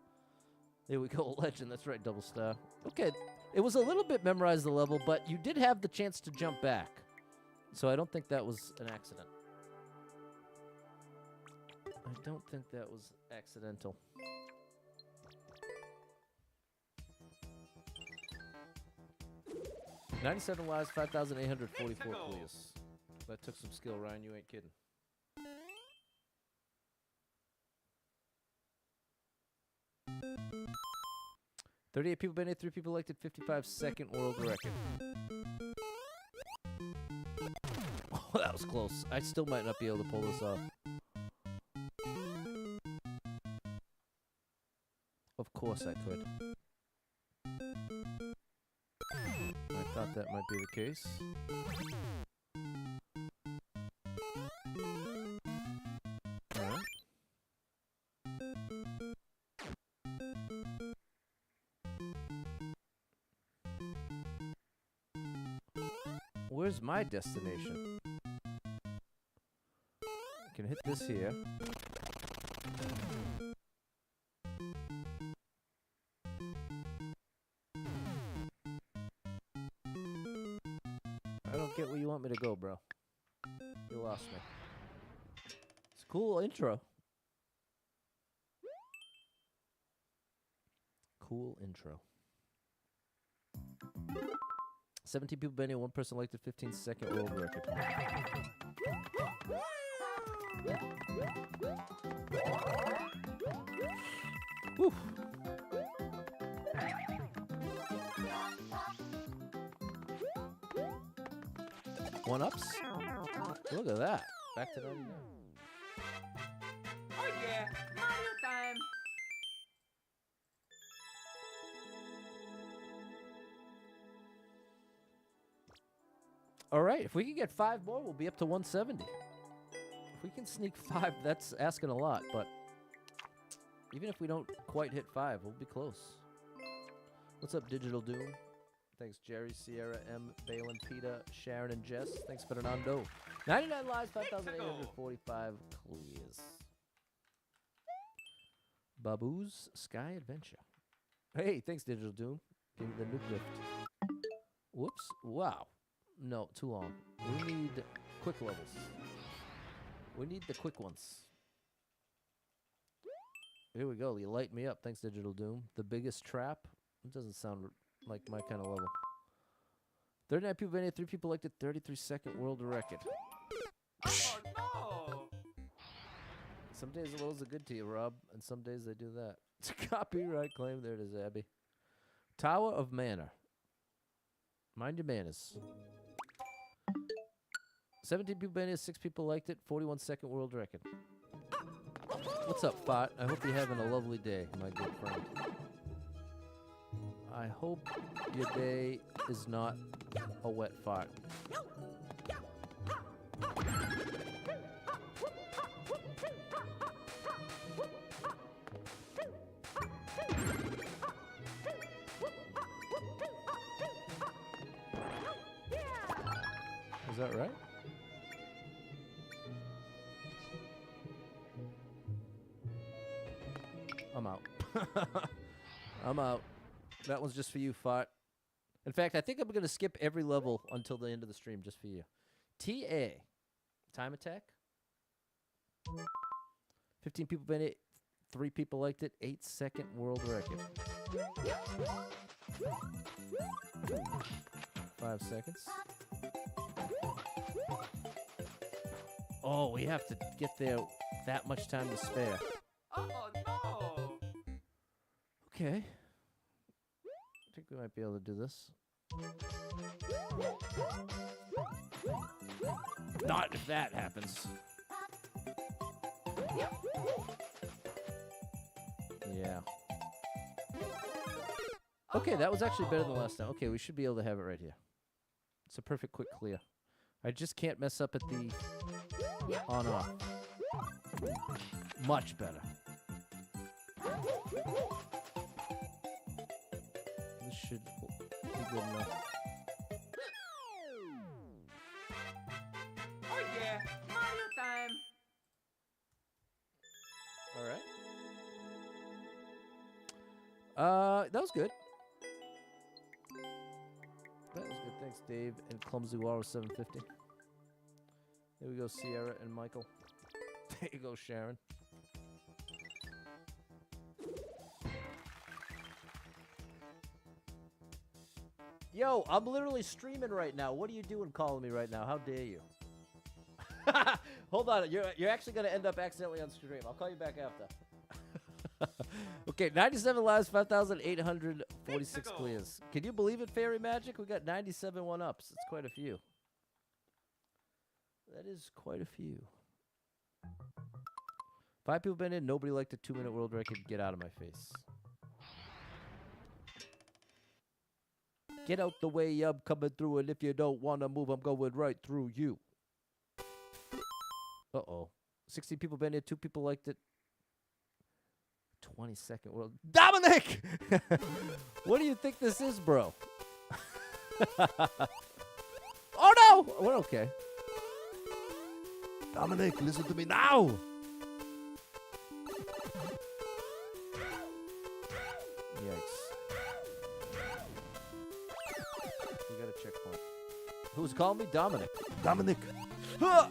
There we go. Legend. That's right. Double star. Okay. It was a little bit memorize the level, but you did have the chance to jump back. So I don't think that was an accident. I don't think that was accidental. $97 lives, 5,844 please. That took some skill, Ryan. You ain't kidding. $38 people been here, 3 people elected, 55-second world record. Oh, that was close. I still might not be able to pull this off. Of course I could. I thought that might be the case. Alright. Where's my destination? I can hit this here. I don't get where you want me to go, bro. You lost me. It's a cool intro. Cool intro. 17 people been here, 1 person elected, 15-second world record. Whew. One ups? Look at that. Back to 99. Oh yeah, Mario time. All right, if we can get 5 more, we'll be up to 170. If we can sneak 5, that's asking a lot, but even if we don't quite hit 5, we'll be close. What's up, Digital Doom? Thanks, Jerry, Sierra, M, Balin, Peter, Sharon, and Jess. Thanks, Fernando. 99 lives, 5,845 clears. Babu's Sky Adventure. Hey, thanks, Digital Doom. Give me the nuke lift. Whoops. Wow. No, too long. We need quick levels. We need the quick ones. Here we go. You light me up. Thanks, Digital Doom. The biggest trap. It doesn't sound like my kind of level. 39 people been here, 3 people elected, 33-second world record. Oh no! Some days the levels are good to you, Rob, and some days they do that. It's a copyright claim. There it is, Abby. Tower of Manor. Mind your manners. 17 people been here, 6 people liked it, 41-second world record. What's up, Fot? I hope you're having a lovely day, my good friend. I hope your day is not a wet fart. Is that right? I'm out. I'm out. That one's just for you, Fart. In fact, I think I'm going to skip every level until the end of the stream just for you. TA. Time attack. 15 people been it. 3 people liked it. 8-second world record. 5 seconds. Oh, we have to get there that much time to spare. Oh no! Okay. I think we might be able to do this. Not if that happens. Yeah. Okay, that was actually better than last time. Okay, we should be able to have it right here. It's a perfect quick clear. I just can't mess up at the on-off. Much better. This should be good enough. Oh yeah, Mario time. All right. That was good. That was good. Thanks, Dave and Clumsy Walrus 750. There we go, Sierra and Michael. There you go, Sharon. Yo, I'm literally streaming right now. What are you doing calling me right now? How dare you? Hold on. You're actually going to end up accidentally on stream. I'll call you back after. Okay, 97 lives, 5,846 clears. Can you believe it, Fairy Magic? We got 97 one-ups. It's quite a few. That is quite a few. 5 people been in. Nobody liked the 2-minute world record. Get out of my face. Get out the way, I'm coming through, and if you don't want to move, I'm going right through you. Uh-oh. 60 people been in. 2 people liked it. 22nd world. Dominic! What do you think this is, bro? Oh, no! We're okay. Dominic, listen to me now! Yikes. We got a checkpoint. Who's calling me? Dominic. Dominic! Huh!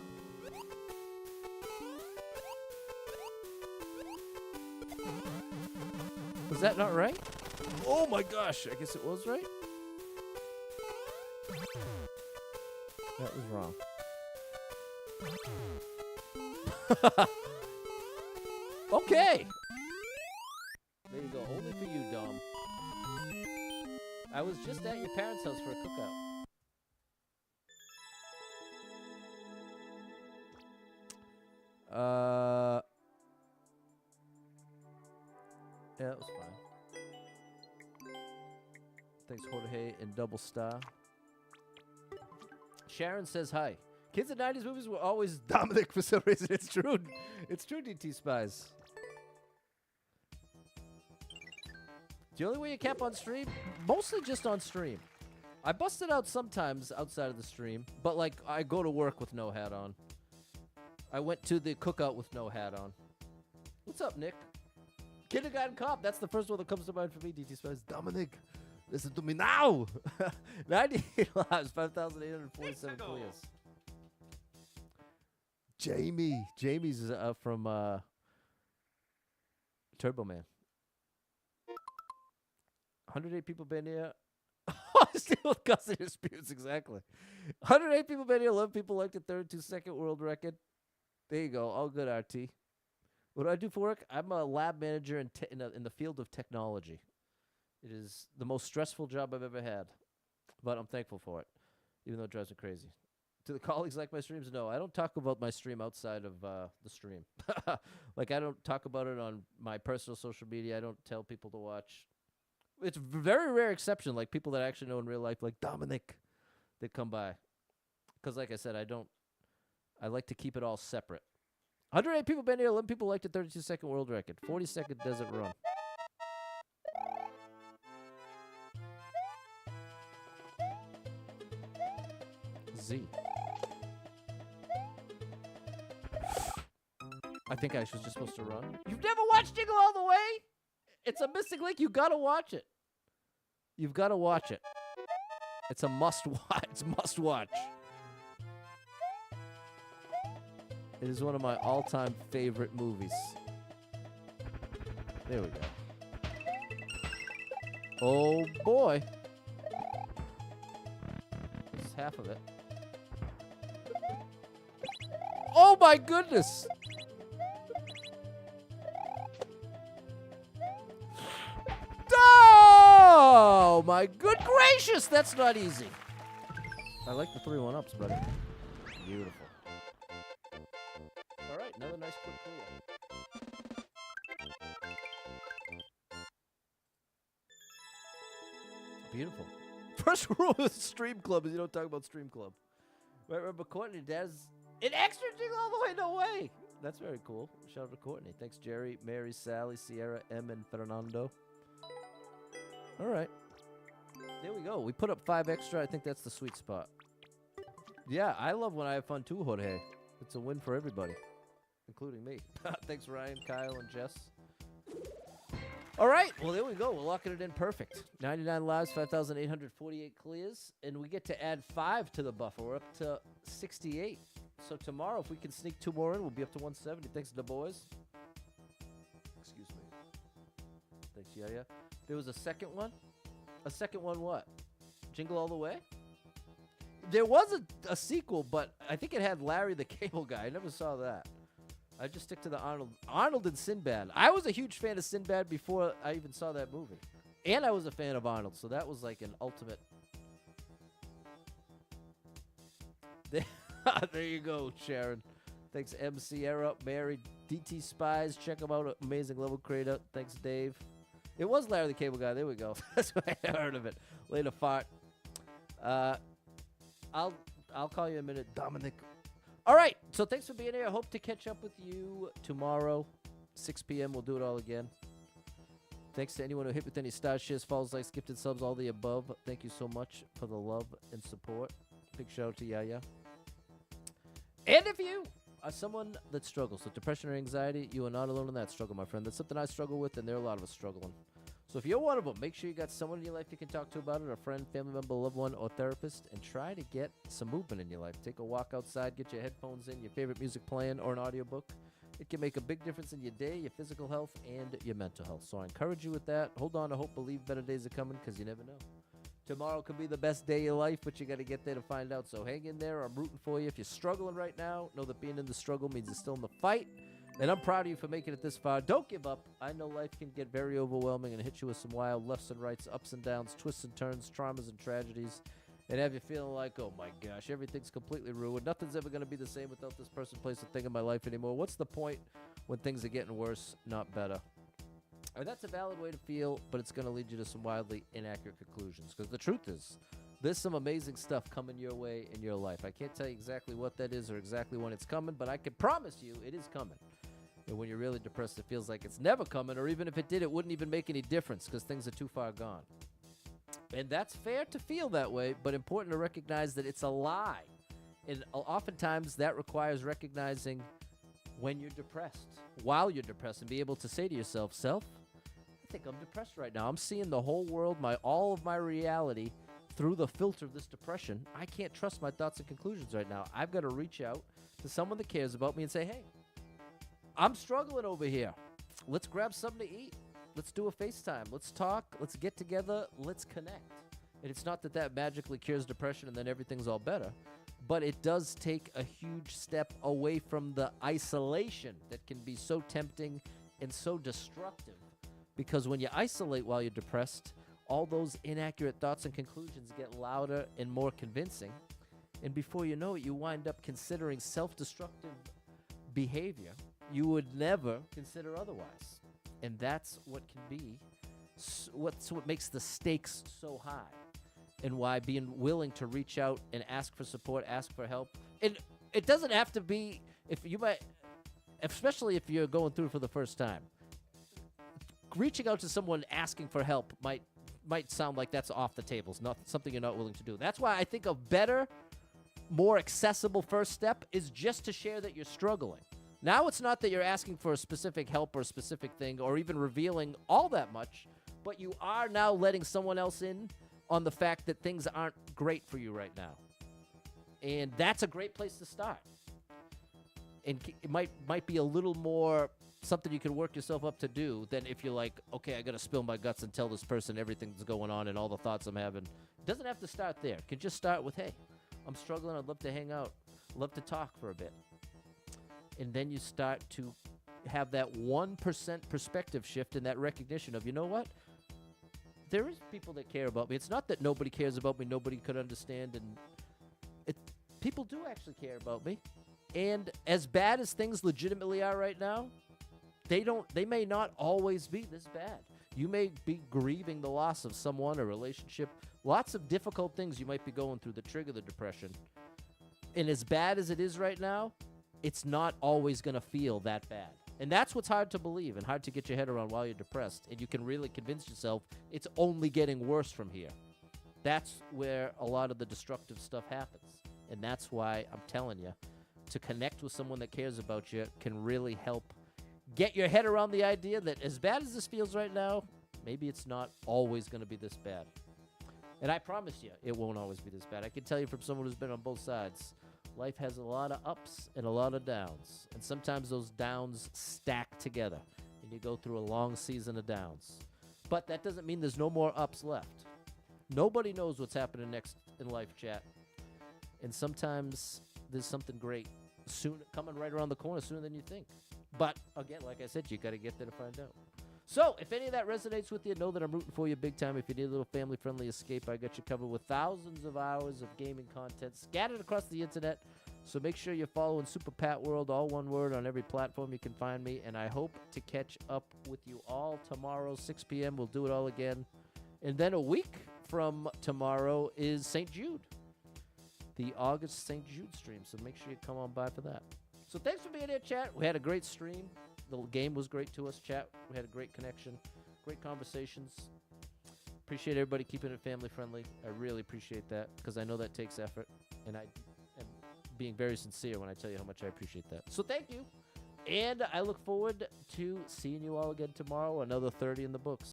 Was that not right? Oh my gosh, I guess it was right. That was wrong. Okay. There you go. Only for you, Dom. I was just at your parents' house for a cookout. Yeah, that was fine. Thanks, Jorge and Double Star. Sharon says hi. Kids in 90s movies were always Dominic for some reason. It's true. It's true, DT Spies. The only way you camp on stream? Mostly just on stream. I bust it out sometimes outside of the stream, but like I go to work with no hat on. I went to the cookout with no hat on. What's up, Nick? Kindergarten Cop. That's the first one that comes to mind for me, DT Spies. Dominic, listen to me now. 98 lives, 5,847 clears. Jamie. Jamie's from Turbo Man. 108 people been here. Still with cussing disputes, exactly. 108 people been here. 11 people liked the 32-second world record. There you go. All good, RT. What do I do for work? I'm a lab manager in the field of technology. It is the most stressful job I've ever had, but I'm thankful for it, even though it drives me crazy. Do the colleagues like my streams? No, I don't talk about my stream outside of the stream. Like, I don't talk about it on my personal social media. I don't tell people to watch. It's a very rare exception, like people that I actually know in real life, like Dominic, that come by. Because, like I said, I like to keep it all separate. 108 people been here. 11 people liked the 32-second world record. 40-second desert run. Z. I think I was just supposed to run. You've never watched Jingle All the Way? It's a missing link. You gotta watch it. You've gotta watch it. It's a must watch. It's must watch. It is one of my all-time favorite movies. There we go. Oh boy. This is half of it. Oh my goodness! Oh, my good gracious. That's not easy. I like the 3 1-ups, buddy. Beautiful. All right, another nice quick clear. Beautiful. First rule of Stream Club is you don't talk about Stream Club. Right, remember Courtney does an extra jingle all the way? No way. That's very cool. Shout out to Courtney. Thanks, Jerry, Mary, Sally, Sierra, M, and Fernando. All right. There we go. We put up 5 extra. I think that's the sweet spot. Yeah, I love when I have fun too, Jorge. It's a win for everybody, including me. Thanks, Ryan, Kyle, and Jess. All right. Well, there we go. We're locking it in perfect. 99 lives, 5,848 clears, and we get to add 5 to the buffer. We're up to 68. So tomorrow, if we can sneak 2 more in, we'll be up to 170. Thanks to the boys. Excuse me. Thanks, yeah. There was a second one. A second one what? Jingle All the Way? There was a sequel, but I think it had Larry the Cable Guy. I never saw that. I just stick to the Arnold and Sinbad. I was a huge fan of Sinbad before I even saw that movie. And I was a fan of Arnold, so that was like an ultimate. There you go, Sharon. Thanks, M. Sierra, Mary, DT Spies. Check them out. Amazing level creator. Thanks, Dave. It was Larry the Cable Guy. There we go. That's why I heard of it. Later, fart. I'll call you in a minute, Dominic. All right. So thanks for being here. I hope to catch up with you tomorrow, 6 p.m. We'll do it all again. Thanks to anyone who hit with any star shares, follows, likes, gifted subs, all the above. Thank you so much for the love and support. Big shout out to Yaya. And if you are someone that struggles with depression or anxiety, you are not alone in that struggle, my friend. That's something I struggle with, and there are a lot of us struggling. So if you're one of them, make sure you got someone in your life you can talk to about it, a friend, family member, loved one, or therapist, and try to get some movement in your life. Take a walk outside, get your headphones in, your favorite music playing, or an audiobook. It can make a big difference in your day, your physical health, and your mental health. So I encourage you with that. Hold on to hope, believe better days are coming, because you never know. Tomorrow could be the best day of your life, but you got to get there to find out. So hang in there. I'm rooting for you. If you're struggling right now, know that being in the struggle means you're still in the fight. And I'm proud of you for making it this far. Don't give up. I know life can get very overwhelming and hit you with some wild lefts and rights, ups and downs, twists and turns, traumas and tragedies, and have you feeling like, oh my gosh, everything's completely ruined. Nothing's ever going to be the same without this person, place, or thing in my life anymore. What's the point when things are getting worse, not better? And that's a valid way to feel, but it's going to lead you to some wildly inaccurate conclusions. Because the truth is, there's some amazing stuff coming your way in your life. I can't tell you exactly what that is or exactly when it's coming, but I can promise you it is coming. And when you're really depressed, it feels like it's never coming, or even if it did, it wouldn't even make any difference because things are too far gone. And that's fair to feel that way, but important to recognize that it's a lie. And oftentimes that requires recognizing when you're depressed, while you're depressed, and be able to say to yourself, self, I think I'm depressed right now. I'm seeing the whole world, all of my reality through the filter of this depression. I can't trust my thoughts and conclusions right now. I've got to reach out to someone that cares about me and say, hey, I'm struggling over here. Let's grab something to eat. Let's do a FaceTime. Let's talk. Let's get together. Let's connect. And it's not that that magically cures depression and then everything's all better, but it does take a huge step away from the isolation that can be so tempting and so destructive. Because when you isolate while you're depressed, all those inaccurate thoughts and conclusions get louder and more convincing. And before you know it, you wind up considering self-destructive behavior you would never consider otherwise. And that's what can be, what makes the stakes so high. And why being willing to reach out and ask for support, ask for help. And it doesn't have to be, especially if you're going through it for the first time. Reaching out to someone asking for help might sound like that's off the table. It's not something you're not willing to do. That's why I think a better, more accessible first step is just to share that you're struggling. Now it's not that you're asking for a specific help or a specific thing or even revealing all that much, but you are now letting someone else in on the fact that things aren't great for you right now. And that's a great place to start. And it might be a little more something you can work yourself up to do than if you're like, okay, I got to spill my guts and tell this person everything that's going on and all the thoughts I'm having. It doesn't have to start there. It can just start with, hey, I'm struggling. I'd love to hang out. I'd love to talk for a bit. And then you start to have that 1% perspective shift and that recognition of, you know what? there is people that care about me. It's not that nobody cares about me, nobody could understand, and people do actually care about me. And as bad as things legitimately are right now, they may not always be this bad. You may be grieving the loss of someone, a relationship, lots of difficult things you might be going through that trigger the depression. And as bad as it is right now, it's not always going to feel that bad. And that's what's hard to believe and hard to get your head around while you're depressed. And you can really convince yourself it's only getting worse from here. That's where a lot of the destructive stuff happens. And that's why I'm telling you, to connect with someone that cares about you can really help get your head around the idea that as bad as this feels right now, maybe it's not always going to be this bad. And I promise you, it won't always be this bad. I can tell you from someone who's been on both sides, life has a lot of ups and a lot of downs. And sometimes those downs stack together, and you go through a long season of downs. But that doesn't mean there's no more ups left. Nobody knows what's happening next in life, chat. And sometimes there's something great soon coming right around the corner, sooner than you think. But, again, like I said, you got to get there to find out. So, if any of that resonates with you, know that I'm rooting for you big time. If you need a little family-friendly escape, I got you covered with thousands of hours of gaming content scattered across the internet. So make sure you're following Super Pat World, all one word, on every platform you can find me. And I hope to catch up with you all tomorrow, 6 p.m. We'll do it all again. And then a week from tomorrow is St. Jude, the August St. Jude stream. So make sure you come on by for that. So thanks for being here, chat. We had a great stream. The game was great to us, chat. We had a great connection, great conversations. Appreciate everybody keeping it family-friendly. I really appreciate that because I know that takes effort, and I am being very sincere when I tell you how much I appreciate that. So thank you, and I look forward to seeing you all again tomorrow, another 30 in the books.